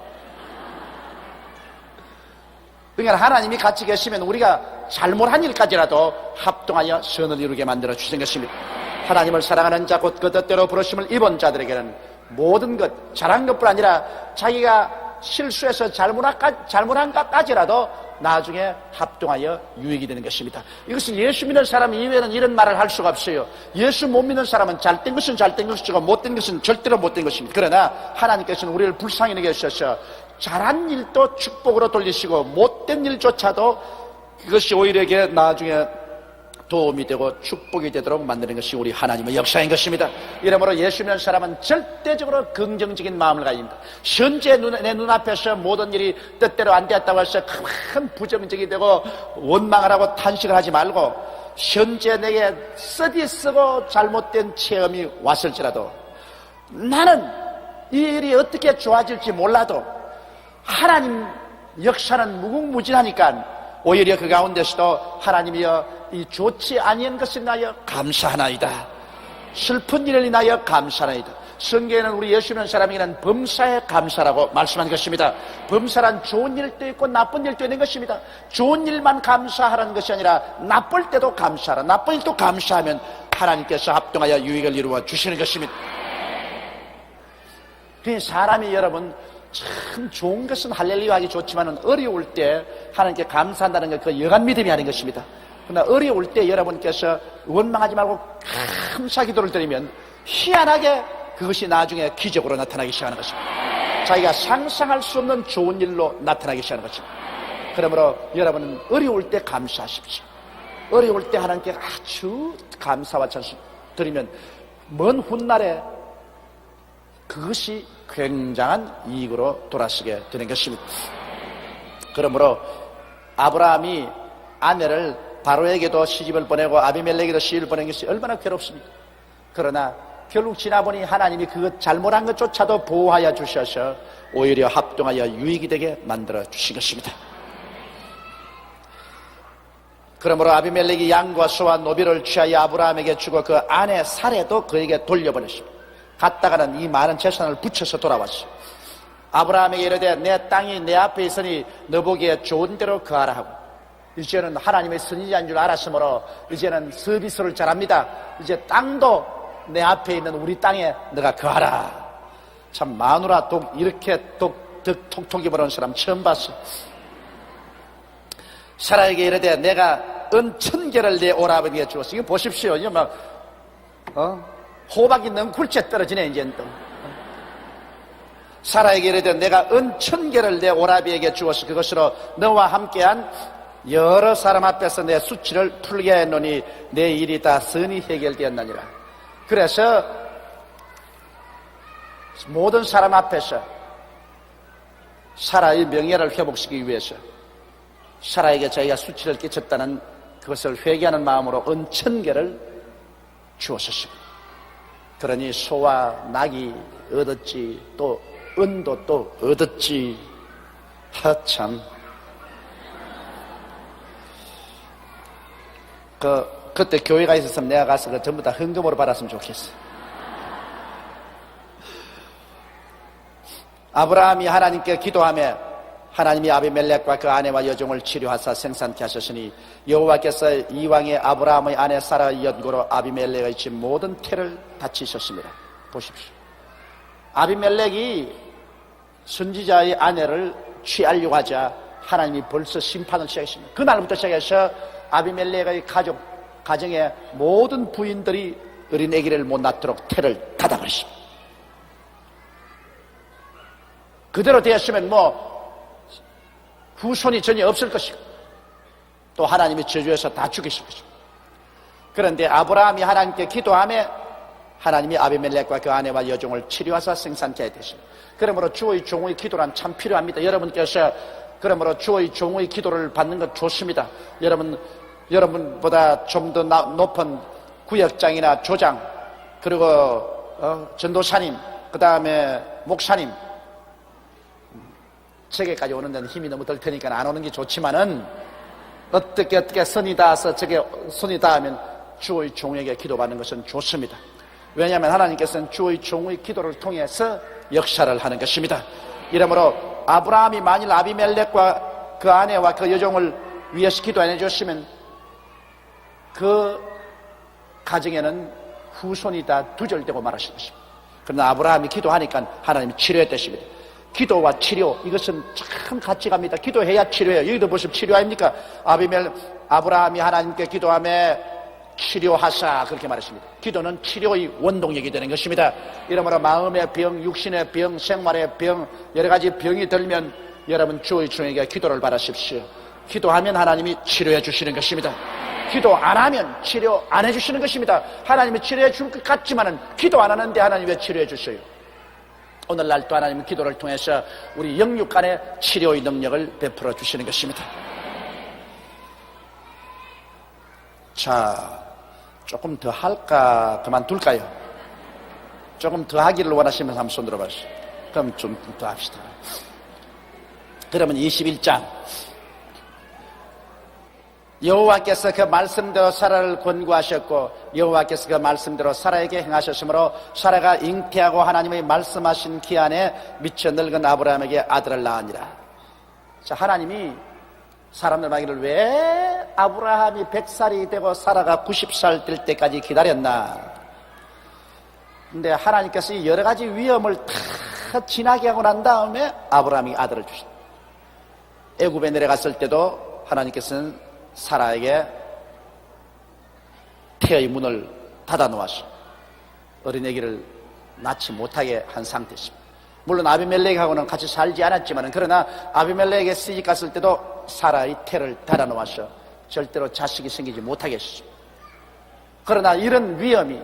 그러니까 하나님이 같이 계시면 우리가 잘못한 일까지라도 합동하여 선을 이루게 만들어 주신 것입니다. 하나님을 사랑하는 자 곧 그 뜻대로 부르심을 입은 자들에게는 모든 것, 잘한 것뿐 아니라 자기가 실수해서 잘못한 것까지라도 나중에 합동하여 유익이 되는 것입니다. 이것은 예수 믿는 사람 이외에는 이런 말을 할 수가 없어요. 예수 못 믿는 사람은 잘된 것은 잘된 것이고 못된 것은 절대로 못된 것입니다. 그러나 하나님께서는 우리를 불쌍히 여기셔서 잘한 일도 축복으로 돌리시고 못된 일조차도 그것이 오히려 나중에 도움이 되고 축복이 되도록 만드는 것이 우리 하나님의 역사인 것입니다. 이러므로 예수 믿는 사람은 절대적으로 긍정적인 마음을 가집니다. 현재 내 눈앞에서 모든 일이 뜻대로 안 되었다고 해서 큰 부정적이 되고 원망을 하고 탄식을 하지 말고, 현재 내게 쓰고 잘못된 체험이 왔을지라도 나는 이 일이 어떻게 좋아질지 몰라도 하나님 역사는 무궁무진하니까 오히려 그 가운데서도 하나님이여 이 좋지 아니한 것을 인하여 감사하나이다, 슬픈 일을 인하여 감사하나이다. 성경에는 우리 예수 믿는 사람에게는 범사에 감사라고 말씀한 것입니다. 범사란 좋은 일도 있고 나쁜 일도 있는 것입니다. 좋은 일만 감사하라는 것이 아니라 나쁠 때도 감사하라. 나쁜 일도 감사하면 하나님께서 합동하여 유익을 이루어 주시는 것입니다. 그 사람이 여러분 참 좋은 것은 할렐루야 하기 좋지만 어려울 때 하나님께 감사한다는 것, 그 여간 믿음이 아닌 것입니다. 그러나 어려울 때 여러분께서 원망하지 말고 감사 기도를 드리면 희한하게 그것이 나중에 기적으로 나타나기 시작하는 것입니다. 자기가 상상할 수 없는 좋은 일로 나타나기 시작하는 것입니다. 그러므로 여러분은 어려울 때 감사하십시오. 어려울 때 하나님께 아주 감사와 찬송 드리면 먼 훗날에 그것이 굉장한 이익으로 돌아서게 되는 것입니다. 그러므로 아브라함이 아내를 바로에게도 시집을 보내고 아비멜렉에게도 시집을 보낸 것이 얼마나 괴롭습니까? 그러나 결국 지나보니 하나님이 그 잘못한 것조차도 보호하여 주셔서 오히려 합동하여 유익이 되게 만들어 주신 것입니다. 그러므로 아비멜렉이 양과 소와 노비를 취하여 아브라함에게 주고 그 아내 사레도 그에게 돌려보냈습니다. 갔다가는 이 많은 재산을 붙여서 돌아왔어. 아브라함에게 이르되 내 땅이 내 앞에 있으니 너 보기에 좋은 대로 거하라 하고, 이제는 하나님의 선지자인 줄 알았으므로 이제는 서비스를 잘합니다. 이제 땅도 내 앞에 있는 우리 땅에 너가 거하라. 참 마누라 이렇게 톡톡이 벌어온 사람 처음 봤어. 사라에게 이르되 내가 은 1000개를 내 오라버니에게 주었어. 이거 보십시오. 이거 막 호박이 넝쿨째 떨어지네. 이제는 또 사라에게 이르되 내가 은 1000개를 내 오라비에게 주어서 그것으로 너와 함께한 여러 사람 앞에서 내 수치를 풀게 했노니 내 일이 다 선히 해결되었나니라. 그래서 모든 사람 앞에서 사라의 명예를 회복시키기 위해서 사라에게 자기가 수치를 끼쳤다는 그것을 회개하는 마음으로 은 1000개를 주었습니다. 그러니 소와 낙이 얻었지, 또 은도 또 얻었지. 참 그때 교회가 있었으면 내가 가서 전부 다 헌금으로 받았으면 좋겠어. 아브라함이 하나님께 기도하며 하나님이 아비멜렉과 그 아내와 여종을 치료하사 생산케 하셨으니 여호와께서 이왕의 아브라함의 아내 사라의 연고로 아비멜렉의 집 모든 태를 다치셨습니다. 보십시오. 아비멜렉이 선지자의 아내를 취하려고 하자 하나님이 벌써 심판을 시작했습니다. 그날부터 시작해서 아비멜렉의 가정의 모든 부인들이 어린 아기를 못 낳도록 태를 닫아버렸습니다. 그대로 되었으면 후손이 전혀 없을 것이고 또 하나님이 저주해서 다 죽이실 것이고, 그런데 아브라함이 하나님께 기도하며 하나님이 아비멜렉과 그 아내와 여종을 치료하사 생산케 되십니다. 그러므로 주의 종의 기도란 참 필요합니다. 여러분께서 그러므로 주의 종의 기도를 받는 것 좋습니다. 여러분보다 좀 더 높은 구역장이나 조장, 그리고 전도사님, 그 다음에 목사님, 저게까지 오는 데는 힘이 너무 들 테니까 안 오는 게 좋지만은 어떻게 선이 닿아서 저게 손이 닿으면 주의 종에게 기도받는 것은 좋습니다. 왜냐하면 하나님께서는 주의 종의 기도를 통해서 역사를 하는 것입니다. 이러므로 아브라함이 만일 아비멜렉과 그 아내와 그 여종을 위해서 기도 안 해줬으면 그 가정에는 후손이 다 두절되고 말하신 것입니다. 그러나 아브라함이 기도하니까 하나님이 치료했다십니다. 기도와 치료, 이것은 참 같이 갑니다. 기도해야 치료해요. 여기도 보시면 치료 아닙니까? 아브라함이 하나님께 기도하며 치료하사 그렇게 말했습니다. 기도는 치료의 원동력이 되는 것입니다. 이러므로 마음의 병, 육신의 병, 생활의 병, 여러 가지 병이 들면 여러분 주의 주님에게 기도를 바라십시오. 기도하면 하나님이 치료해 주시는 것입니다. 기도 안 하면 치료 안 해주시는 것입니다. 하나님이 치료해 줄 것 같지만은 기도 안 하는데 하나님이 왜 치료해 주셔요? 오늘날 또 하나님은 기도를 통해서 우리 영육 간의 치료의 능력을 베풀어 주시는 것입니다. 자, 조금 더 할까 그만둘까요? 조금 더 하기를 원하시면 한번 손 들어봐주세요. 그럼 좀 더 합시다. 그러면 21장 여호와께서 그 말씀대로 사라를 권고하셨고 여호와께서 그 말씀대로 사라에게 행하셨으므로 사라가 잉태하고 하나님의 말씀하신 기한에 미쳐 늙은 아브라함에게 아들을 낳으니라. 자, 하나님이 사람들 말하기를 왜 아브라함이 100살이 되고 사라가 90살 될 때까지 기다렸나? 근데 하나님께서 여러 가지 위험을 다 지나게 하고 난 다음에 아브라함이 아들을 주셨다. 애굽에 내려갔을 때도 하나님께서는 사라에게 태의 문을 닫아 놓았어. 어린애기를 낳지 못하게 한 상태였습니다. 물론 아비멜렉하고는 같이 살지 않았지만 그러나 아비멜렉에게 시집 갔을 때도 사라의 태를 닫아 놓았어. 절대로 자식이 생기지 못하게 했습니다. 그러나 이런 위험이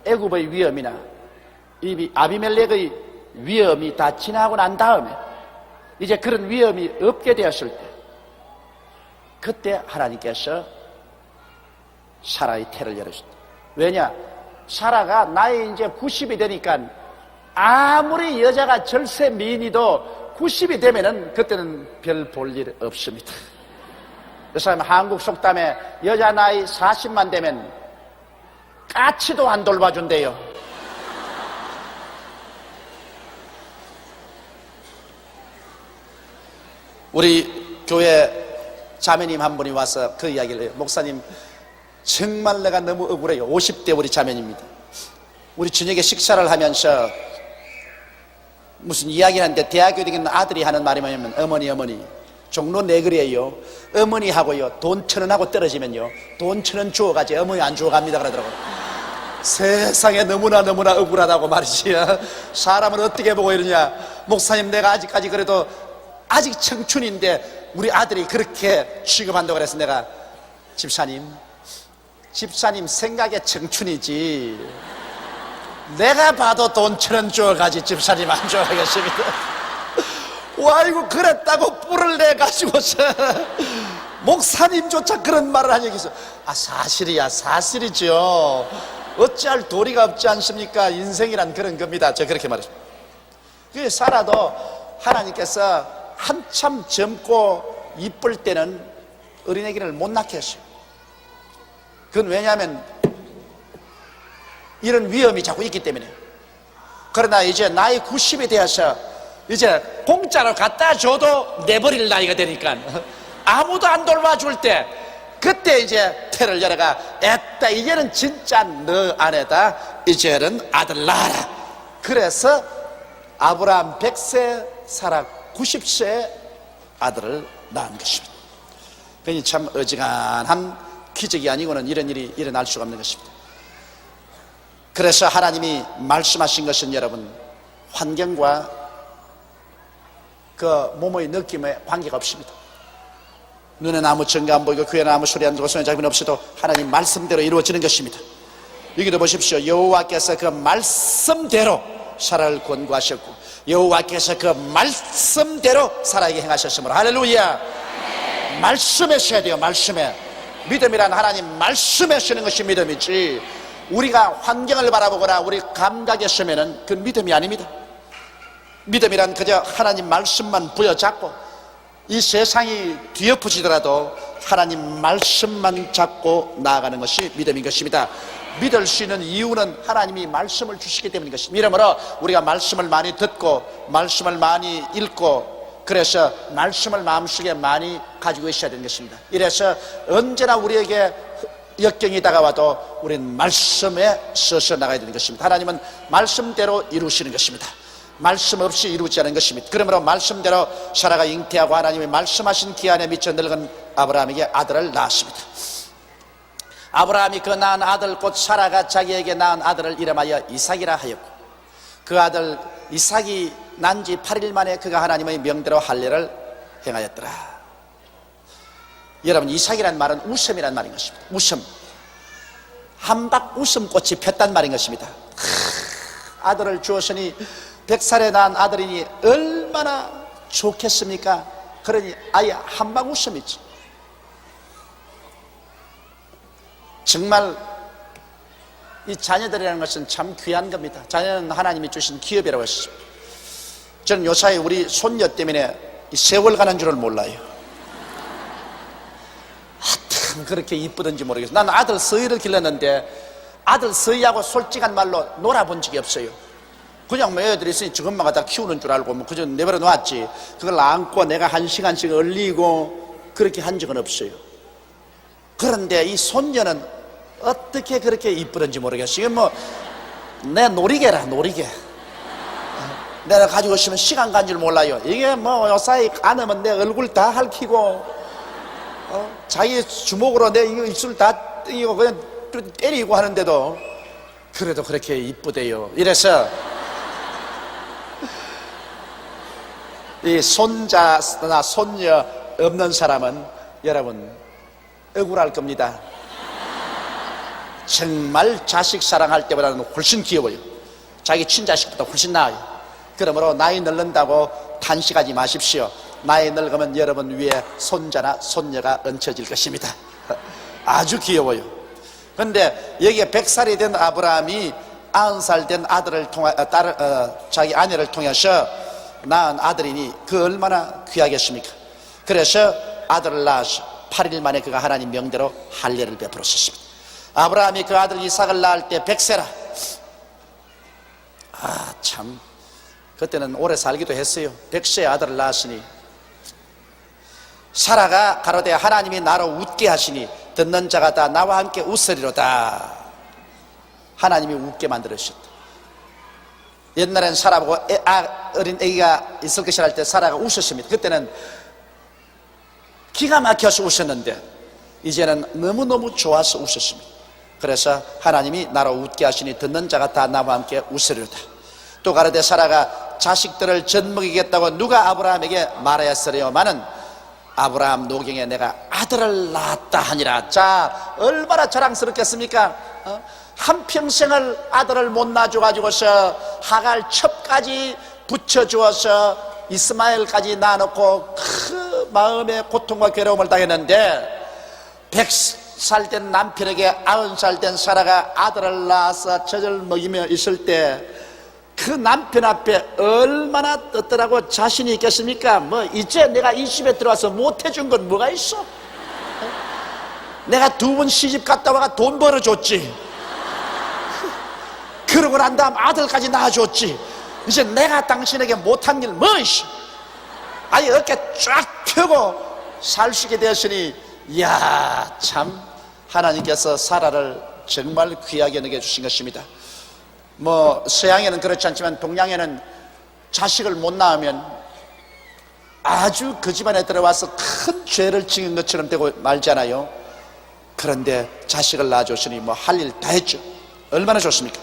애굽의 위험이나 이 아비멜렉의 위험이 다 지나고 난 다음에 이제 그런 위험이 없게 되었을 때 그때 하나님께서 사라의 태를 열으셨다. 왜냐? 사라가 나이 이제 90이 되니까 아무리 여자가 절세 미인이도 90이 되면은 그때는 별 볼 일 없습니다. 그래서 한국 속담에 여자 나이 40만 되면 까치도 안 돌봐준대요. 우리 교회 자매님 한 분이 와서 그 이야기를 해요. 목사님, 정말 내가 너무 억울해요. 50대 우리 자매입니다. 우리 저녁에 식사를 하면서 무슨 이야기를 하는데 대학교 다니는 아들이 하는 말이 뭐냐면 어머니 종로 내거리에요. 어머니하고요 돈 1,000원하고 떨어지면요 돈 1,000원 주워가지 어머니 안 주워갑니다 그러더라고요. 세상에 너무나 억울하다고 말이지요. 사람을 어떻게 보고 이러냐. 목사님, 내가 아직까지 그래도 아직 청춘인데 우리 아들이 그렇게 취급한다고 그래서 내가 집사님 생각에 청춘이지 내가 봐도 돈 1,000원 주어가지 집사님 안 주어가겠습니다. 와이고 그랬다고 뿔을 내가지고서 목사님조차 그런 말을 한 적이 있어. 사실이죠. 어찌할 도리가 없지 않습니까? 인생이란 그런 겁니다. 제가 그렇게 말했습니다. 그 사라도 하나님께서 한참 젊고 이쁠 때는 어린애기를 못 낳게 했어요. 그건 왜냐하면 이런 위험이 자꾸 있기 때문에. 그러나 이제 나이 90이 되어서 이제 공짜로 갖다 줘도 내버릴 나이가 되니까 아무도 안 돌봐줄 때 그때 이제 태를 열어가 애따 이제는 진짜 너 아내다 이제는 아들 낳아라. 그래서 아브라함 100세 사라 90세 아들을 낳은 것입니다. 그러니 참 어지간한 기적이 아니고는 이런 일이 일어날 수가 없는 것입니다. 그래서 하나님이 말씀하신 것은 여러분 환경과 그 몸의 느낌에 관계가 없습니다. 눈에는 아무 증거 안 보이고 귀에는 아무 소리 안 들고 손에 잡힘이 없어도 하나님 말씀대로 이루어지는 것입니다. 여기도 보십시오. 여호와께서 그 말씀대로 사라를 권고하셨고 여호와께서 그 말씀대로 사라에게 행하셨으므로 할렐루야. 말씀에 써야 돼요. 말씀에. 믿음이란 하나님 말씀에 쓰는 것이 믿음이지 우리가 환경을 바라보거나 우리 감각에 쓰면은 그건 믿음이 아닙니다. 믿음이란 그저 하나님 말씀만 부여잡고 이 세상이 뒤엎어지더라도 하나님 말씀만 잡고 나아가는 것이 믿음인 것입니다. 믿을 수 있는 이유는 하나님이 말씀을 주시기 때문인 것입니다. 이러므로 우리가 말씀을 많이 듣고 말씀을 많이 읽고 그래서 말씀을 마음속에 많이 가지고 있어야 되는 것입니다. 이래서 언제나 우리에게 역경이 다가와도 우리는 말씀에 서서 나가야 되는 것입니다. 하나님은 말씀대로 이루시는 것입니다. 말씀 없이 이루지 않은 것입니다. 그러므로 말씀대로 사라가 잉태하고 하나님이 말씀하신 기한에 미쳐 늙은 아브라함에게 아들을 낳았습니다. 아브라함이 그 낳은 아들 곧 사라가 자기에게 낳은 아들을 이름하여 이삭이라 하였고, 그 아들 이삭이 난 지 8일 만에 그가 하나님의 명대로 할례를 행하였더라. 여러분, 이삭이란 말은 웃음이란 말인 것입니다. 웃음, 한박 웃음꽃이 폈단 말인 것입니다. 아들을 주었으니 100살에 낳은 아들이니 얼마나 좋겠습니까? 그러니 아예 한박 웃음이지. 정말 이 자녀들이라는 것은 참 귀한 겁니다. 자녀는 하나님이 주신 기업이라고 했습니다. 저는 요사이 우리 손녀 때문에 이 세월 가는 줄을 몰라요. 참 그렇게 이쁘던지 모르겠어요. 나는 아들 서희를 길렀는데 아들 서희하고 솔직한 말로 놀아본 적이 없어요. 그냥 뭐 애들이 있으니 저 엄마가 다 키우는 줄 알고 뭐 그저 내버려 놓았지, 그걸 안고 내가 1시간씩 얼리고 그렇게 한 적은 없어요. 그런데 이 손녀는 어떻게 그렇게 이쁘던지 모르겠어요. 이건 뭐 내 놀이개라, 놀이개. 내가 가지고 있으면 시간 간 줄 몰라요. 이게 뭐 요사이 안으면 내 얼굴 다 핥히고 자기 주먹으로 내 입술 다 땡기고 그냥 때리고 하는데도 그래도 그렇게 이쁘대요. 이래서 이 손자나 손녀 없는 사람은 여러분 억울할 겁니다. 정말 자식 사랑할 때보다는 훨씬 귀여워요. 자기 친자식보다 훨씬 나아요. 그러므로 나이 늙는다고 탄식하지 마십시오. 나이 늙으면 여러분 위에 손자나 손녀가 얹혀질 것입니다. 아주 귀여워요. 그런데 여기에 100살이 된 아브라함이 90살 된 아들을 자기 아내를 통해서 낳은 아들이니 그 얼마나 귀하겠습니까? 그래서 아들을 낳아서 8일 만에 그가 하나님 명대로 할례를 베풀었습니다. 아브라함이 그 아들 이삭을 낳을 때 100세라. 참 그때는 오래 살기도 했어요. 100세의 아들을 낳았으니 사라가 가로되 하나님이 나로 웃게 하시니 듣는 자가 다 나와 함께 웃으리로다. 하나님이 웃게 만들으셨다. 옛날엔 사라보고 어린 아기가 있을 것이라 할 때 사라가 웃었습니다. 그때는 기가 막혀서 웃었는데 이제는 너무너무 좋아서 웃었습니다. 그래서 하나님이 나로 웃게 하시니 듣는 자가 다 나와 함께 웃으리로다. 또 가로되 사라가 자식들을 젖먹이겠다고 누가 아브라함에게 말하였으려마는 아브라함 노경에 내가 아들을 낳았다 하니라. 자, 얼마나 자랑스럽겠습니까? 한평생을 아들을 못 낳아줘가지고서 하갈 첩까지 붙여주어서 이스마엘까지 낳아놓고 그 마음의 고통과 괴로움을 당했는데 100살 된 남편에게 90살 된 사라가 아들을 낳아서 젖을 먹이며 있을 때 그 남편 앞에 얼마나 떴더라고 자신이 있겠습니까? 뭐 이제 내가 이 집에 들어와서 못 해준 건 뭐가 있어? 내가 2번 시집 갔다 와가 돈 벌어줬지. 그러고 난 다음 아들까지 낳아줬지. 이제 내가 당신에게 못한 일 뭐 있어? 아니 어깨 쫙 펴고 살 수 있게 되었으니 이야, 참 하나님께서 사라를 정말 귀하게 여겨주신 것입니다. 뭐 서양에는 그렇지 않지만 동양에는 자식을 못 낳으면 아주 그 집안에 들어와서 큰 죄를 지은 것처럼 되고 말잖아요. 그런데 자식을 낳아줬으니 뭐 할 일 다 했죠. 얼마나 좋습니까?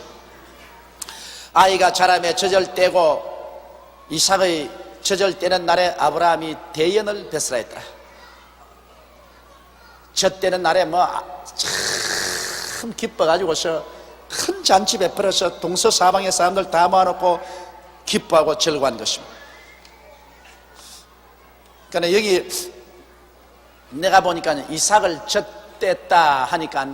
아이가 자라매 젖을 떼고 이삭의 젖을 떼는 날에 아브라함이 대연을 베풀었더라. 젖 떼는 날에 뭐 참 기뻐가지고서 큰 잔치 베풀어서 동서사방의 사람들 다 모아놓고 기뻐하고 즐거워한 것입니다. 그러니까 여기 내가 보니까 이삭을 젖댔다 하니까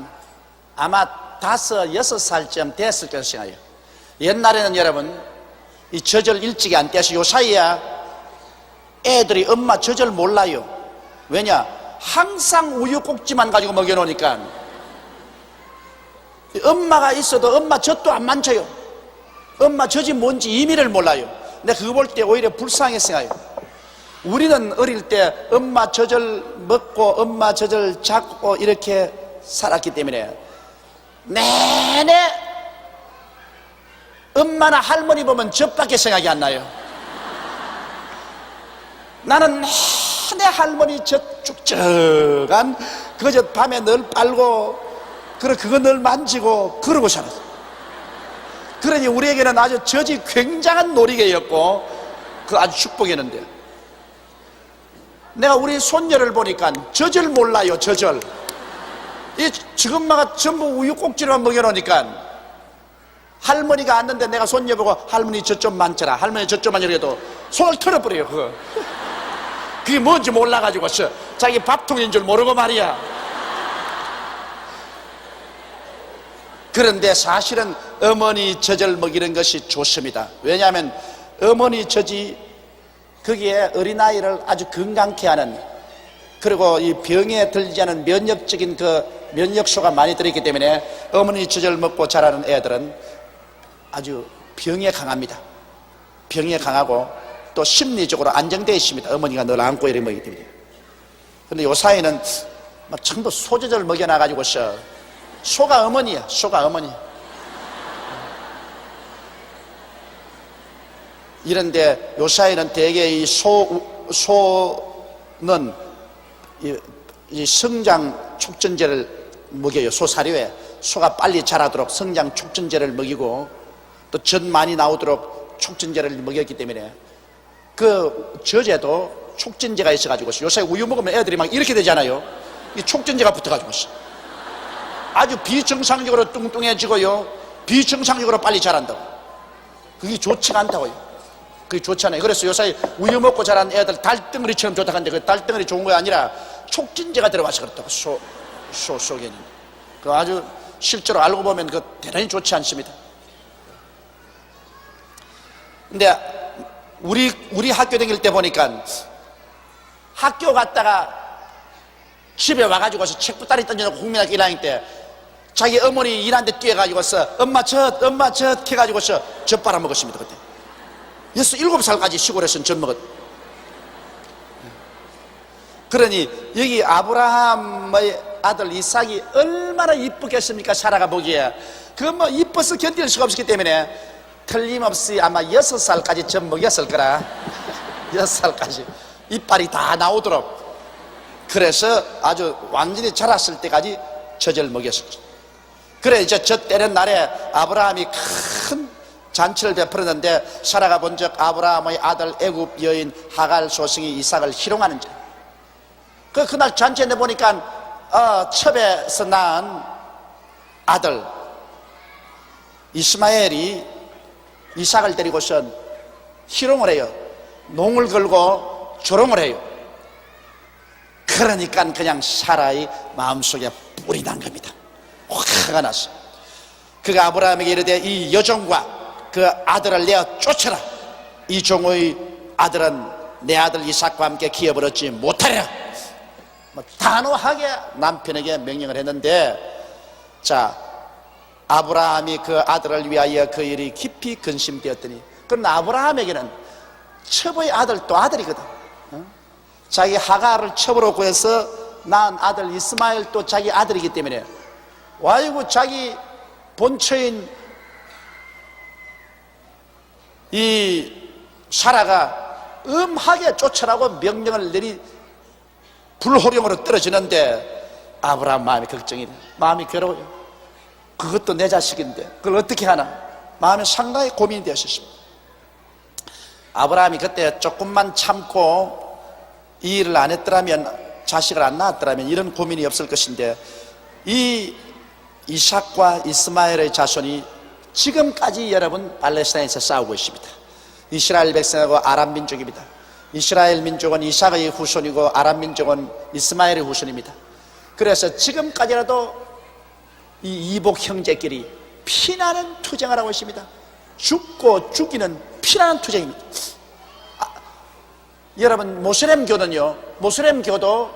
아마 5, 6살쯤 됐을 것이에요. 옛날에는 여러분 이 젖을 일찍이 안 떼서 요 사이야 애들이 엄마 젖을 몰라요. 왜냐? 항상 우유 꼭지만 가지고 먹여놓으니까 엄마가 있어도 엄마 젖도 안 만져요. 엄마 젖이 뭔지 의미를 몰라요. 근데 그거 볼 때 오히려 불쌍했어요. 우리는 어릴 때 엄마 젖을 먹고 엄마 젖을 잡고 이렇게 살았기 때문에 내내 엄마나 할머니 보면 젖밖에 생각이 안 나요. 나는 내내 할머니 젖 쭉쭉한 그 젖 밤에 늘 빨고 그래 그거 늘 만지고 그러고 살았어. 그러니 우리에게는 아주 젖이 굉장한 놀이개였고 그 아주 축복이었는데, 내가 우리 손녀를 보니까 젖을 몰라요. 젖을. 이 지금마가 전부 우유 꼭지로만 먹여놓으니까 할머니가 앉는데 내가 손녀 보고 할머니 젖 좀 만져라, 할머니 젖 좀 만져라 해도 손을 털어버려요. 그거 그게 뭔지 몰라가지고 자기 밥통인 줄 모르고 말이야. 그런데 사실은 어머니 젖을 먹이는 것이 좋습니다. 왜냐하면 어머니 젖이 거기에 어린아이를 아주 건강케 하는, 그리고 이 병에 들지 않은 면역적인 그 면역소가 많이 들어있기 때문에 어머니 젖을 먹고 자라는 애들은 아주 병에 강합니다. 병에 강하고 또 심리적으로 안정되어 있습니다. 어머니가 늘 안고 이렇게 먹이기 때문에. 근데 요 사이는 막 전부 소젖을 먹여놔가지고 소가 어머니야. 소가 어머니. 이런데 요 사이는 대개 이 소는 이 성장 촉진제를 먹여요. 소 사료에 소가 빨리 자라도록 성장 촉진제를 먹이고 또 젖 많이 나오도록 촉진제를 먹였기 때문에 그 젖에도 촉진제가 있어가지고 요새 우유 먹으면 애들이 막 이렇게 되잖아요. 이 촉진제가 붙어가지고 아주 비정상적으로 뚱뚱해지고요, 비정상적으로 빨리 자란다고. 그게 좋지가 않다고요. 그게 좋지 않아요. 그래서 요새 우유 먹고 자란 애들 달덩어리처럼 좋다 한데 그 달덩어리 좋은 거 아니라 촉진제가 들어와서 그렇다고. 소 속에는 그 아주 실제로 알고 보면 그 대단히 좋지 않습니다. 근데 우리 학교 다닐 때 보니까 학교 갔다가 집에 와가지고서 책부따리 던져놓고 국민학교 1학년 때 자기 어머니 일하는데 뛰어가지고서 엄마 젖 해가지고서 젖 빨아먹었습니다. 그때 7살까지 시골에서는 젖 먹었. 그러니 여기 아브라함의 아들 이삭이 얼마나 이쁘겠습니까? 사라가 보기에 그 뭐 이뻐서 견딜 수가 없었기 때문에 틀림없이 아마 6살까지 젖 먹였을 거라. 6살까지 이빨이 다 나오도록. 그래서 아주 완전히 자랐을 때까지 젖을 먹였었죠. 그래 이제 젖 때는 날에 아브라함이 큰 잔치를 베풀었는데 사라가 본즉 아브라함의 아들 애굽 여인 하갈 소생이 이삭을 희롱하는 자. 그날 잔치에 보니까 첩에서 낳은 아들 이스마엘이 이삭을 데리고서 희롱을 해요. 농을 걸고 조롱을 해요. 그러니까 그냥 사라의 마음속에 뿔이 난 겁니다. 화가 났어. 그가 아브라함에게 이르되 이 여종과 그 아들을 내어 쫓아라. 이 종의 아들은 내 아들 이삭과 함께 기어버렸지 못하리라. 단호하게 남편에게 명령을 했는데, 자 아브라함이 그 아들을 위하여 그 일이 깊이 근심되었더니, 그러나 아브라함에게는 첩의 아들 또 아들이거든. 자기 하갈을 첩으로 구해서 낳은 아들 이스마엘 또 자기 아들이기 때문에 와이고 자기 본처인 이 사라가 엄하게 쫓아라고 명령을 내리 불호령으로 떨어지는데 아브라함 마음이 걱정이 돼. 마음이 괴로워요. 그것도 내 자식인데 그걸 어떻게 하나 마음이 상당히 고민이 되었습니다. 아브라함이 그때 조금만 참고 이 일을 안 했더라면, 자식을 안 낳았더라면 이런 고민이 없을 것인데, 이 이삭과 이스마엘의 자손이 지금까지 여러분 팔레스타인에서 싸우고 있습니다. 이스라엘 백성하고 아람 민족입니다. 이스라엘 민족은 이삭의 후손이고 아람 민족은 이스마엘의 후손입니다. 그래서 지금까지라도 이 이복 형제끼리 피나는 투쟁을 하고 있습니다. 죽고 죽이는 피나는 투쟁입니다. 여러분 모슬렘교는요, 모슬렘교도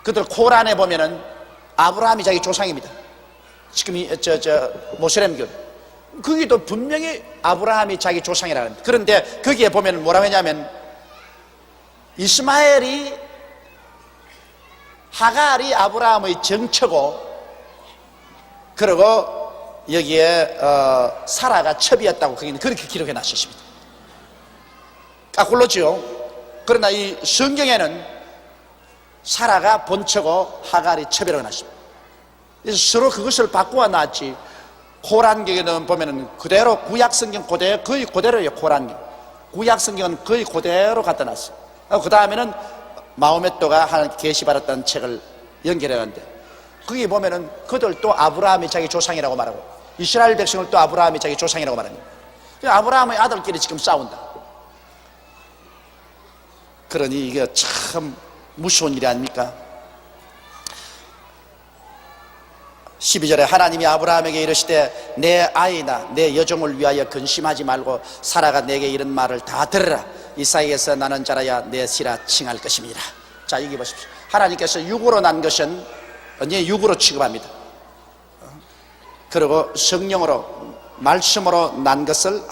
그들 코란에 보면은 아브라함이 자기 조상입니다. 지금 모슬렘교 거기도 분명히 아브라함이 자기 조상이라는 겁니다. 그런데 거기에 보면 뭐라고 했냐면 이스마엘이 하갈이 아브라함의 정처고, 그리고 여기에 사라가 첩이었다고 거기는 그렇게 기록해 놨습니다. 까꿀로지요. 그러나 이 성경에는 사라가 본처고 하갈이 첩이라고 놨습니다. 그래서 서로 그것을 바꾸어 놨지. 코란경에는 보면은 그대로 구약성경 그대로, 거의 그대로예요. 코란경 구약성경은 거의 그대로 갖다 놨어요. 그 다음에는 마호메토가 하나님 계시 받았다는 책을 연결해놨는데, 거기 보면은 그들 또 아브라함이 자기 조상이라고 말하고 이스라엘 백성을 또 아브라함이 자기 조상이라고 말합니다. 아브라함의 아들끼리 지금 싸운다. 그러니 이게 참 무서운 일이 아닙니까? 12절에 하나님이 아브라함에게 이르시되 내 아이나 내 여종을 위하여 근심하지 말고 사라가 내게 이런 말을 다 들으라. 이 사이에서 나는 자라야 내 씨라 칭할 것입니다. 자, 여기 보십시오. 하나님께서 육으로 난 것은 언제 육으로 취급합니다. 그리고 성령으로 말씀으로 난 것을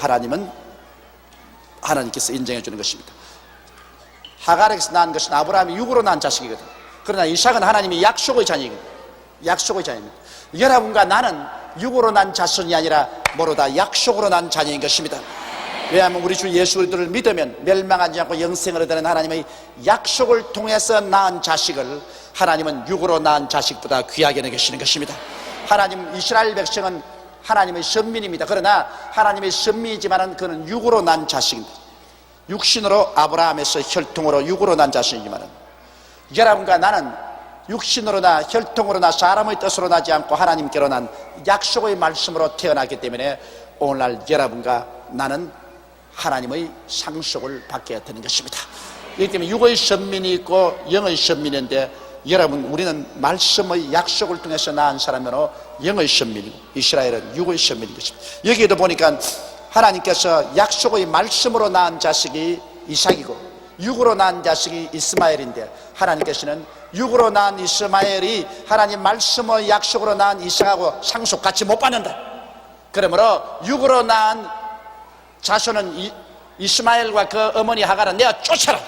하나님께서 인정해 주는 것입니다. 하갈에게서 난 것은 아브라함이 육으로 난 자식이거든요. 그러나 이삭은 하나님이 약속의 자녀이거든요. 약속의 자녀입니다. 여러분과 나는 육으로 난 자손이 아니라 모로다 약속으로 난 자녀인 것입니다. 왜냐하면 우리 주 예수 그리스도를 믿으면 멸망하지 않고 영생을 얻는 하나님의 약속을 통해서 낳은 자식을 하나님은 육으로 낳은 자식보다 귀하게 여기시는 것입니다. 하나님, 이스라엘 백성은 하나님의 선민입니다. 그러나 하나님의 선민이지만은 그는 육으로 난 자식입니다. 육신으로 아브라함에서 혈통으로 육으로 난 자식이지만은 여러분과 나는 육신으로나 혈통으로나 사람의 뜻으로 나지 않고 하나님께로 난 약속의 말씀으로 태어났기 때문에 오늘날 여러분과 나는 하나님의 상속을 받게 되는 것입니다. 그렇기 때문에 육의 선민이 있고 영의 선민인데, 여러분, 우리는 말씀의 약속을 통해서 낳은 사람으로 영의 선민이고 이스라엘은 육의 선민인 것입니다. 여기에도 보니까 하나님께서 약속의 말씀으로 낳은 자식이 이삭이고 육으로 낳은 자식이 이스마엘인데, 하나님께서는 육으로 낳은 이스마엘이 하나님 말씀의 약속으로 낳은 이삭하고 상속 같이 못 받는다. 그러므로 육으로 낳은 자손은 이스마엘과 그 어머니 하갈은 내가 쫓아라.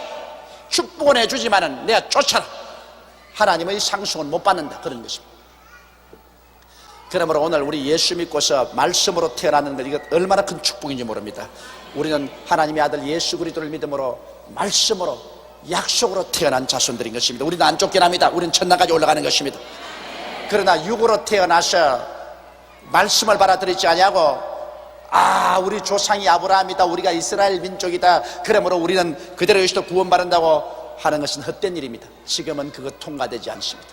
축복은 해주지만은 내가 쫓아라. 하나님의 상속은 못 받는다. 그런 것입니다. 그러므로 오늘 우리 예수 믿고서 말씀으로 태어나는 것, 이것 얼마나 큰 축복인지 모릅니다. 우리는 하나님의 아들 예수 그리스도를 믿음으로 말씀으로 약속으로 태어난 자손들인 것입니다. 우리는 안 쫓겨납니다. 우리는 천당까지 올라가는 것입니다. 그러나 육으로 태어나서 말씀을 받아들이지 아니하고 우리 조상이 아브라함이다, 우리가 이스라엘 민족이다, 그러므로 우리는 그대로 여기서 구원받는다고 하는 것은 헛된 일입니다. 지금은 그거 통과되지 않습니다.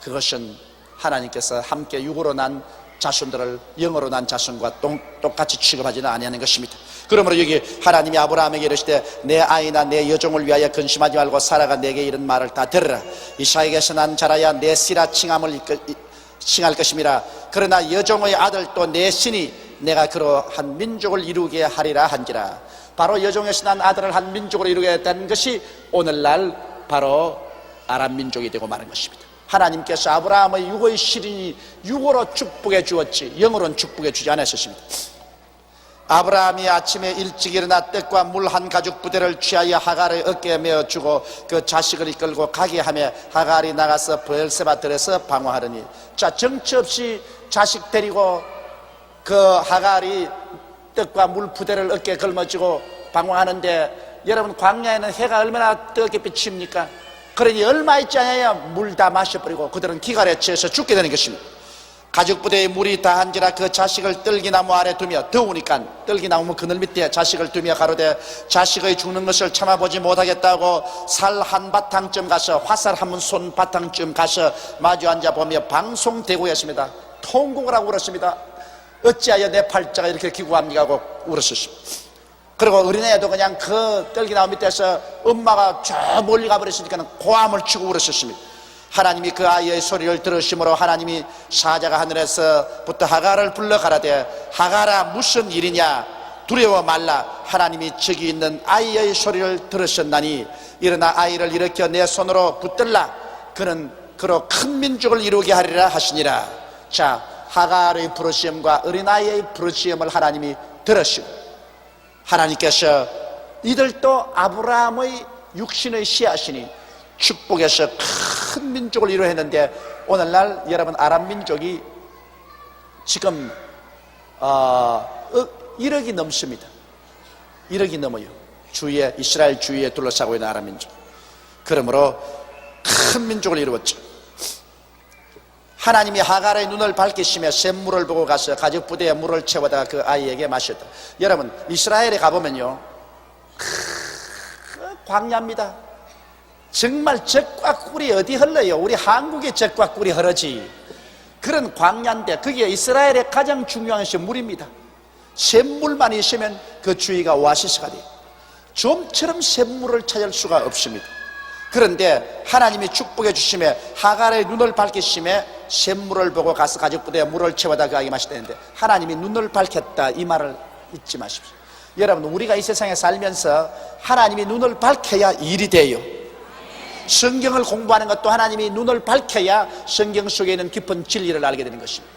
그것은 하나님께서 함께 육으로 난 자손들을 영으로 난 자손과 똑같이 취급하지는 아니하는 것입니다. 그러므로 여기 하나님이 아브라함에게 이르시되 내 아이나 내 여종을 위하여 근심하지 말고 사라가 내게 이런 말을 다 들으라. 이삭에게서 난 자라야 내 씨라 칭할 것임이라. 그러나 여종의 아들 또 내 신이 내가 그로 한 민족을 이루게 하리라 한지라. 바로 여종에서 난 아들을 한 민족으로 이루게 된 것이 오늘날 바로 아람 민족이 되고 마는 것입니다. 하나님께서 아브라함의 육의 실인이 육으로 축복해 주었지 영으로는 축복해 주지 않았습니다. 아브라함이 아침에 일찍 일어나 떡과 물 한 가죽 부대를 취하여 하갈의 어깨에 메어주고 그 자식을 이끌고 가게 하며 하갈이 나가서 브엘세바 들에서 방황하더니, 자, 정처 없이 자식 데리고 그 하갈이 떡과 물 부대를 어깨에 걸머쥐고 방황하는데, 여러분, 광야에는 해가 얼마나 뜨겁게 비칩니까? 그러니 얼마 있지 않아야 물 다 마셔버리고 그들은 기갈에 취해서 죽게 되는 것입니다. 가죽부대에 물이 다한지라 그 자식을 떨기나무 아래 두며, 더우니까 떨기나무 그늘 밑에 자식을 두며 가로되 자식의 죽는 것을 참아보지 못하겠다고 살 한 바탕쯤 가서, 화살 한 손 바탕쯤 가서 마주 앉아 보며 방송대고였습니다. 통곡을 하고 울었습니다. 어찌하여 내 팔자가 이렇게 기구합니까 하고 울었습니다. 그리고 어린애도 그냥 그 떨기나무 밑에서 엄마가 저 멀리 가버렸으니까 고함을 치고 울었습니다. 하나님이 그 아이의 소리를 들으심으로 하나님이 사자가 하늘에서부터 하갈을 불러 가라되 하갈아 무슨 일이냐, 두려워 말라. 하나님이 저기 있는 아이의 소리를 들으셨나니 일어나 아이를 일으켜 내 손으로 붙들라. 그는 그로 큰 민족을 이루게 하리라 하시니라. 자, 하갈의 부르심과 어린아이의 부르심을 하나님이 들으시고, 하나님께서 이들도 아브라함의 육신의 씨앗이니 축복해서 큰 민족을 이루어 했는데, 오늘날 여러분 아람 민족이 지금 1억이 넘습니다. 1억이 넘어요. 주위에, 이스라엘 주위에 둘러싸고 있는 아람 민족. 그러므로 큰 민족을 이루었죠. 하나님이 하갈의 눈을 밝히시며 샘물을 보고 가서 가죽 부대에 물을 채워다가 그 아이에게 마셨다. 여러분, 이스라엘에 가보면요, 광야입니다. 정말 젖과 꿀이 어디 흘러요? 우리 한국의 젖과 꿀이 흐르지. 그런 광야인데 그게 이스라엘의 가장 중요한 것이 물입니다. 샘물만 있으면 그 주위가 오아시스가 돼요. 좀처럼 샘물을 찾을 수가 없습니다. 그런데 하나님이 축복해 주심에 하갈의 눈을 밝히심에 샘물을 보고 가서 가죽 부대에 물을 채워다 그 아이에게 마시다는데, 하나님이 눈을 밝혔다 이 말을 잊지 마십시오. 여러분, 우리가 이 세상에 살면서 하나님이 눈을 밝혀야 일이 돼요. 성경을 공부하는 것도 하나님이 눈을 밝혀야 성경 속에 있는 깊은 진리를 알게 되는 것입니다.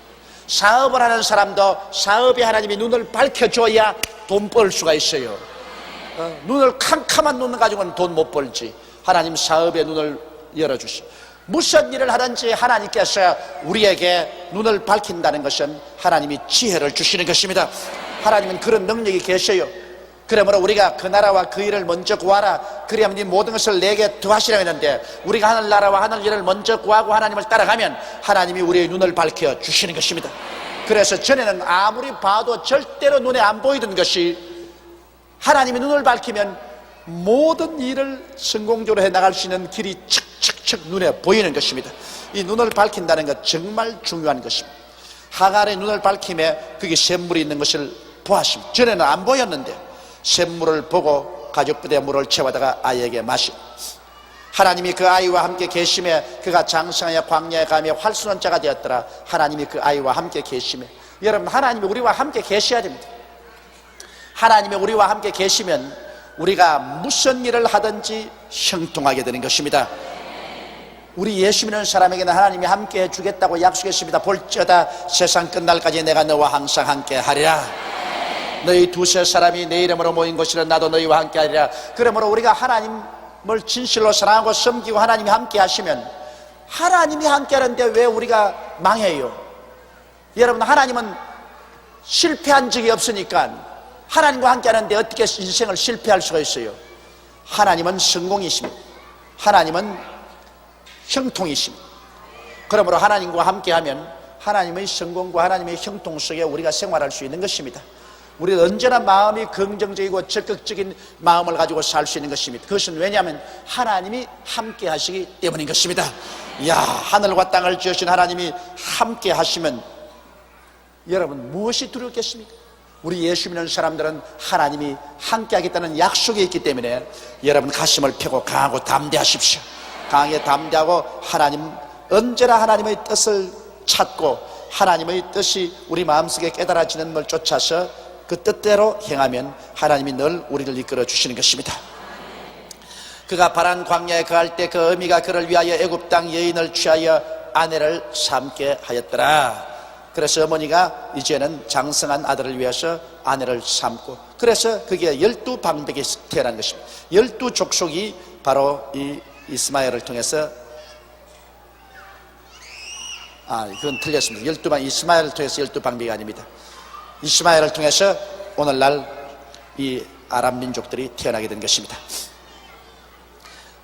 사업을 하는 사람도 사업에 하나님이 눈을 밝혀줘야 돈 벌 수가 있어요. 눈을 캄캄한 눈 가지고는 돈 못 벌지. 하나님 사업의 눈을 열어주시오. 무슨 일을 하든지 하나님께서 우리에게 눈을 밝힌다는 것은 하나님이 지혜를 주시는 것입니다. 하나님은 그런 능력이 계셔요. 그러므로 우리가 그 나라와 그 일을 먼저 구하라, 그리하면 이 모든 것을 내게 더하시라고 했는데, 우리가 하늘나라와 하늘일을 먼저 구하고 하나님을 따라가면 하나님이 우리의 눈을 밝혀 주시는 것입니다. 그래서 전에는 아무리 봐도 절대로 눈에 안 보이던 것이 하나님이 눈을 밝히면 모든 일을 성공적으로 해나갈 수 있는 길이 척척척 눈에 보이는 것입니다. 이 눈을 밝힌다는 것 정말 중요한 것입니다. 하갈의 눈을 밝힘에 그게 샘물이 있는 것을 보았습니다. 전에는 안 보였는데 샘물을 보고 가죽 부대에 물을 채워다가 아이에게 마시고, 하나님이 그 아이와 함께 계심에 그가 장성하여 광야에 가며 활수는 자가 되었더라. 하나님이 그 아이와 함께 계심에, 여러분, 하나님이 우리와 함께 계셔야 됩니다. 하나님이 우리와 함께 계시면 우리가 무슨 일을 하든지 형통하게 되는 것입니다. 우리 예수 믿는 사람에게는 하나님이 함께 해주겠다고 약속했습니다. 볼지어다 세상 끝날까지 내가 너와 항상 함께 하리라. 너희 두세 사람이 내 이름으로 모인 곳이라 나도 너희와 함께 하리라. 그러므로 우리가 하나님을 진실로 사랑하고 섬기고 하나님이 함께 하시면, 하나님이 함께 하는데 왜 우리가 망해요? 여러분, 하나님은 실패한 적이 없으니까 하나님과 함께 하는데 어떻게 인생을 실패할 수가 있어요? 하나님은 성공이십니다. 하나님은 형통이십니다. 그러므로 하나님과 함께하면 하나님의 성공과 하나님의 형통 속에 우리가 생활할 수 있는 것입니다. 우리는 언제나 마음이 긍정적이고 적극적인 마음을 가지고 살 수 있는 것입니다. 그것은 왜냐하면 하나님이 함께 하시기 때문인 것입니다. 이야, 하늘과 땅을 지으신 하나님이 함께 하시면 여러분 무엇이 두렵겠습니까? 우리 예수 믿는 사람들은 하나님이 함께 하겠다는 약속이 있기 때문에 여러분 가슴을 펴고 강하고 담대하십시오. 강하게 담대하고 하나님, 언제나 하나님의 뜻을 찾고 하나님의 뜻이 우리 마음속에 깨달아지는 걸 쫓아서 그 뜻대로 행하면 하나님이 늘 우리를 이끌어 주시는 것입니다. 그가 파란 광야에 거할 때 그 어미가 그를 위하여 애굽 땅 여인을 취하여 아내를 삼게 하였더라. 그래서 어머니가 이제는 장성한 아들을 위해서 아내를 삼고, 그래서 그게 12방백이 태어난 것입니다. 12족속이 바로 이 이스마엘을 통해서, 그건 틀렸습니다. 12방, 이스마엘을 통해서 12방백이 아닙니다. 이스마엘을 통해서 오늘날 이 아람 민족들이 태어나게 된 것입니다.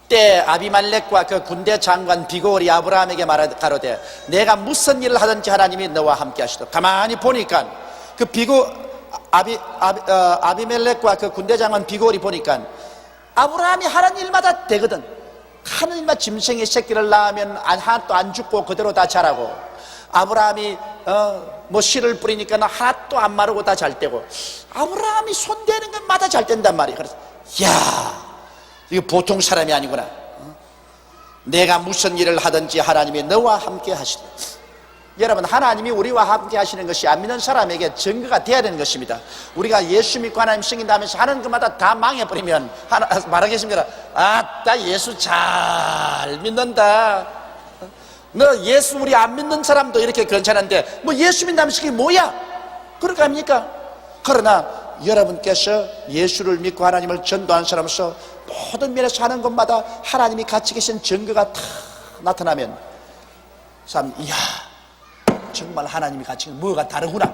때 아비멜렉과 그 군대 장관 비골이 아브라함에게 가로되 내가 무슨 일을 하든지 하나님이 너와 함께 하시도록. 가만히 보니까 그 아비멜렉과 그 군대 장관 비골이 보니까 아브라함이 하는 일마다 되거든. 하는 일마다 짐승의 새끼를 낳으면 하나도 안 죽고 그대로 다 자라고, 아브라함이 뭐 씨를 뿌리니까 하나도 안 마르고 다 잘 되고, 아브라함이 손대는 것마다 잘 된단 말이야. 그래서 야, 이거 보통 사람이 아니구나. 내가 무슨 일을 하든지 하나님이 너와 함께 하시다. 여러분, 하나님이 우리와 함께 하시는 것이 안 믿는 사람에게 증거가 돼야 되는 것입니다. 우리가 예수 믿고 하나님 승인다면서 하는 것마다 다 망해버리면 말하겠습니다. 나 예수 잘 믿는다. 너 예수 우리 안 믿는 사람도 이렇게 괜찮은데 뭐 예수 믿다면서 그게 뭐야? 그렇게 합니까? 그러나 여러분께서 예수를 믿고 하나님을 전도하는 사람으로서 모든 면에서 하는 것마다 하나님이 같이 계신 증거가 다 나타나면 사람, 이야, 정말 하나님이 같이 뭐가 다르구나,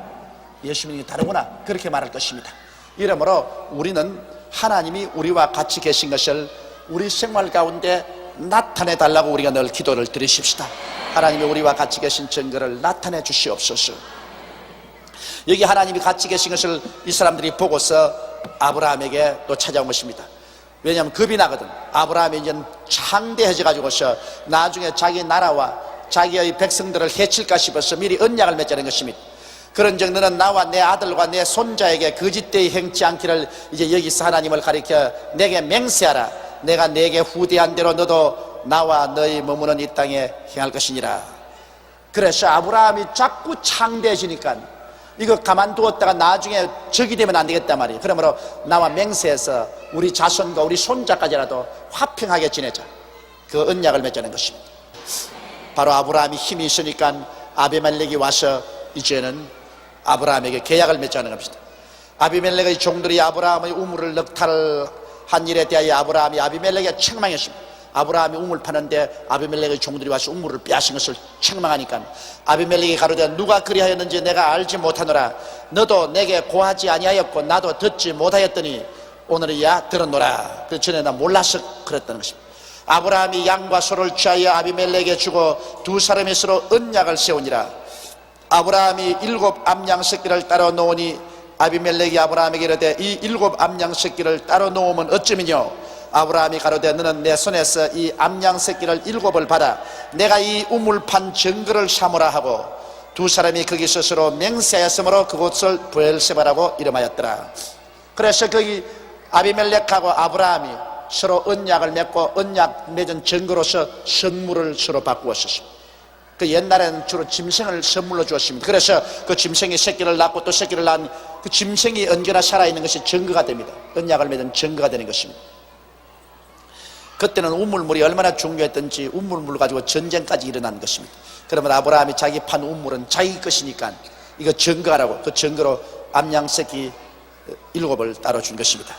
예수 믿는 게 다르구나, 그렇게 말할 것입니다. 이러므로 우리는 하나님이 우리와 같이 계신 것을 우리 생활 가운데 나타내 달라고 우리가 늘 기도를 드리십시다. 하나님이 우리와 같이 계신 증거를 나타내 주시옵소서. 여기 하나님이 같이 계신 것을 이 사람들이 보고서 아브라함에게 또 찾아온 것입니다. 왜냐하면 겁이 나거든. 아브라함이 이제 창대해져 가지고서 나중에 자기 나라와 자기의 백성들을 해칠까 싶어서 미리 언약을 맺자는 것입니다. 그런즉 너는 나와 내 아들과 내 손자에게 거짓되이 행치 않기를 이제 여기서 하나님을 가리켜 내게 맹세하라. 내가 내게 후대한 대로 너도 나와 너희 머무는 이 땅에 행할 것이니라. 그래서 아브라함이 자꾸 창대해지니까 이거 가만두었다가 나중에 적이 되면 안 되겠단 말이에요. 그러므로 나와 맹세해서 우리 자손과 우리 손자까지라도 화평하게 지내자. 그 언약을 맺자는 것입니다. 바로 아브라함이 힘이 있으니까 아비멜렉이 와서 이제는 아브라함에게 계약을 맺자는 겁니다. 아비멜렉의 종들이 아브라함의 우물을 넉탈한 일에 대하여 아브라함이 아비멜렉에 책망했습니다. 아브라함이 우물 파는데 아비멜렉의 종들이 와서 우물을 빼앗은 것을 책망하니까 아비멜렉이 가로되 누가 그리하였는지 내가 알지 못하노라. 너도 내게 고하지 아니하였고 나도 듣지 못하였더니 오늘이야 들었노라. 그 전에 나 몰라서 그랬다는 것입니다. 아브라함이 양과 소를 취하여 아비멜렉에게 주고 두 사람이 서로 언약을 세우니라. 아브라함이 7 암양 새끼를 따로 놓으니 아비멜렉이 아브라함에게 이르되 이 7 암양 새끼를 따로 놓으면 어쩌면요. 아브라함이 가로되 너는 내 손에서 이 암양 새끼를 7을 받아 내가 이 우물판 증거를 삼으라 하고 두 사람이 거기서 서로 맹세하였으므로 그곳을 브엘세바라고 이름하였더라. 그래서 거기 아비멜렉하고 아브라함이 서로 언약을 맺고 언약 맺은 증거로서 선물을 서로 바꾸었습니다. 그 옛날에는 주로 짐승을 선물로 주었습니다. 그래서 그 짐승이 새끼를 낳고 또 새끼를 낳은 그 짐승이 언제나 살아있는 것이 증거가 됩니다. 언약을 맺은 증거가 되는 것입니다. 그때는 우물물이 얼마나 중요했던지 우물물 가지고 전쟁까지 일어난 것입니다. 그러면 아브라함이 자기 판 우물은 자기 것이니까 이거 증거하라고 그 증거로 암양 새끼 7을 따로 준 것입니다.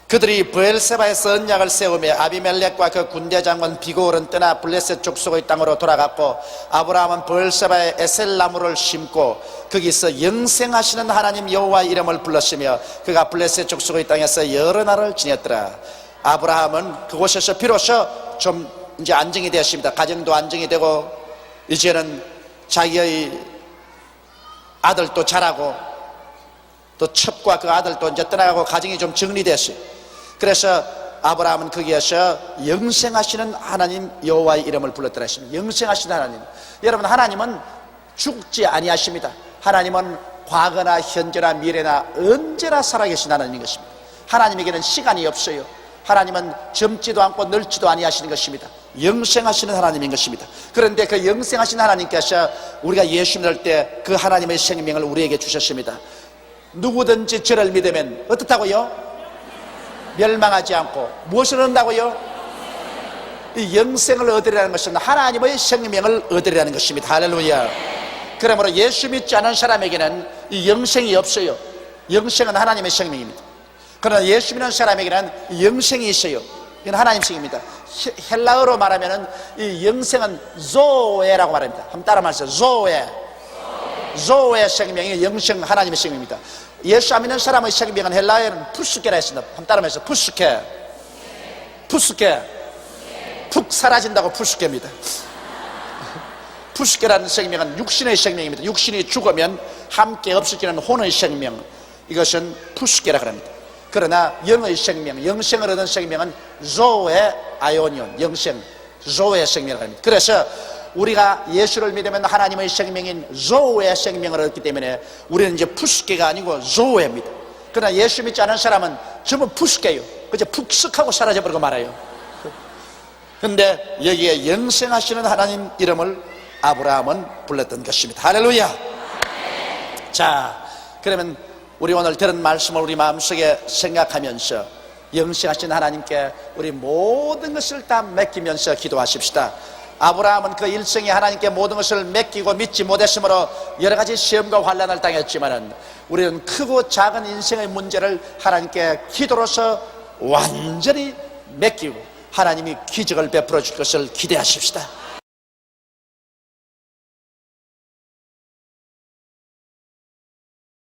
그들이 브엘세바에서 언약을 세우며 아비멜렉과 그 군대 장관 비고올은 떠나 블레셋 족속의 땅으로 돌아갔고 아브라함은 브엘세바에 에셀나무를 심고 거기서 영생하시는 하나님 여호와의 이름을 불렀으며 그가 블레셋 족속의 땅에서 여러 날을 지냈더라. 아브라함은 그곳에서 비로소 좀 이제 안정이 되었습니다. 가정도 안정이 되고 이제는 자기의 아들도 자라고 또 첩과 그 아들도 이제 떠나가고 가정이 좀 정리됐어요. 그래서 아브라함은 거기에서 영생하시는 하나님 여호와의 이름을 불렀더라 했습니다. 영생하시는 하나님. 여러분, 하나님은 죽지 아니하십니다. 하나님은 과거나 현재나 미래나 언제나 살아계신 하나님인 것입니다. 하나님에게는 시간이 없어요. 하나님은 젊지도 않고 늙지도 아니하시는 것입니다. 영생하시는 하나님인 것입니다. 그런데 그 영생하신 하나님께서 우리가 예수 믿을 때 그 하나님의 생명을 우리에게 주셨습니다. 누구든지 저를 믿으면 어떻다고요? 멸망하지 않고 무엇을 얻는다고요? 이 영생을 얻으리라는 것은 하나님의 생명을 얻으리라는 것입니다. 할렐루야. 그러므로 예수 믿지 않은 사람에게는 이 영생이 없어요. 영생은 하나님의 생명입니다. 그러나 예수 믿는 사람에게는 영생이 있어요. 이건 하나님 생명입니다. 헬라어로 말하면 이 영생은 조에라고 말합니다. 한번 따라 말하세요. 조의 생명이 영생 하나님의 생명입니다. 예수 안 믿는 사람의 생명은 헬라어에는 푸스케라 했습니다. 한번 따라 말해서 푸스케. 푹 사라진다고 푸스케입니다. 푸스케라는 생명은 육신의 생명입니다. 육신이 죽으면 함께 없어지는 혼의 생명, 이것은 푸스케라 그럽니다. 그러나 영의 생명, 영생을 얻은 생명은 조의 아이오니온, 영생, 조의 생명이라고 합니다. 그래서 우리가 예수를 믿으면 하나님의 생명인 조의 생명을 얻기 때문에 우리는 이제 푸스케가 아니고 조에입니다. 그러나 예수 믿지 않은 사람은 전부 푸스케예요. 그저 푹석하고 사라져버리고 말아요. 그런데 여기에 영생하시는 하나님 이름을 아브라함은 불렀던 것입니다. 할렐루야. 자, 그러면 우리 오늘 들은 말씀을 우리 마음속에 생각하면서 영생하신 하나님께 우리 모든 것을 다 맡기면서 기도하십시다. 아브라함은 그 일생에 하나님께 모든 것을 맡기고 믿지 못했으므로 여러 가지 시험과 환난을 당했지만은 우리는 크고 작은 인생의 문제를 하나님께 기도로서 완전히 맡기고 하나님이 기적을 베풀어 줄 것을 기대하십시다.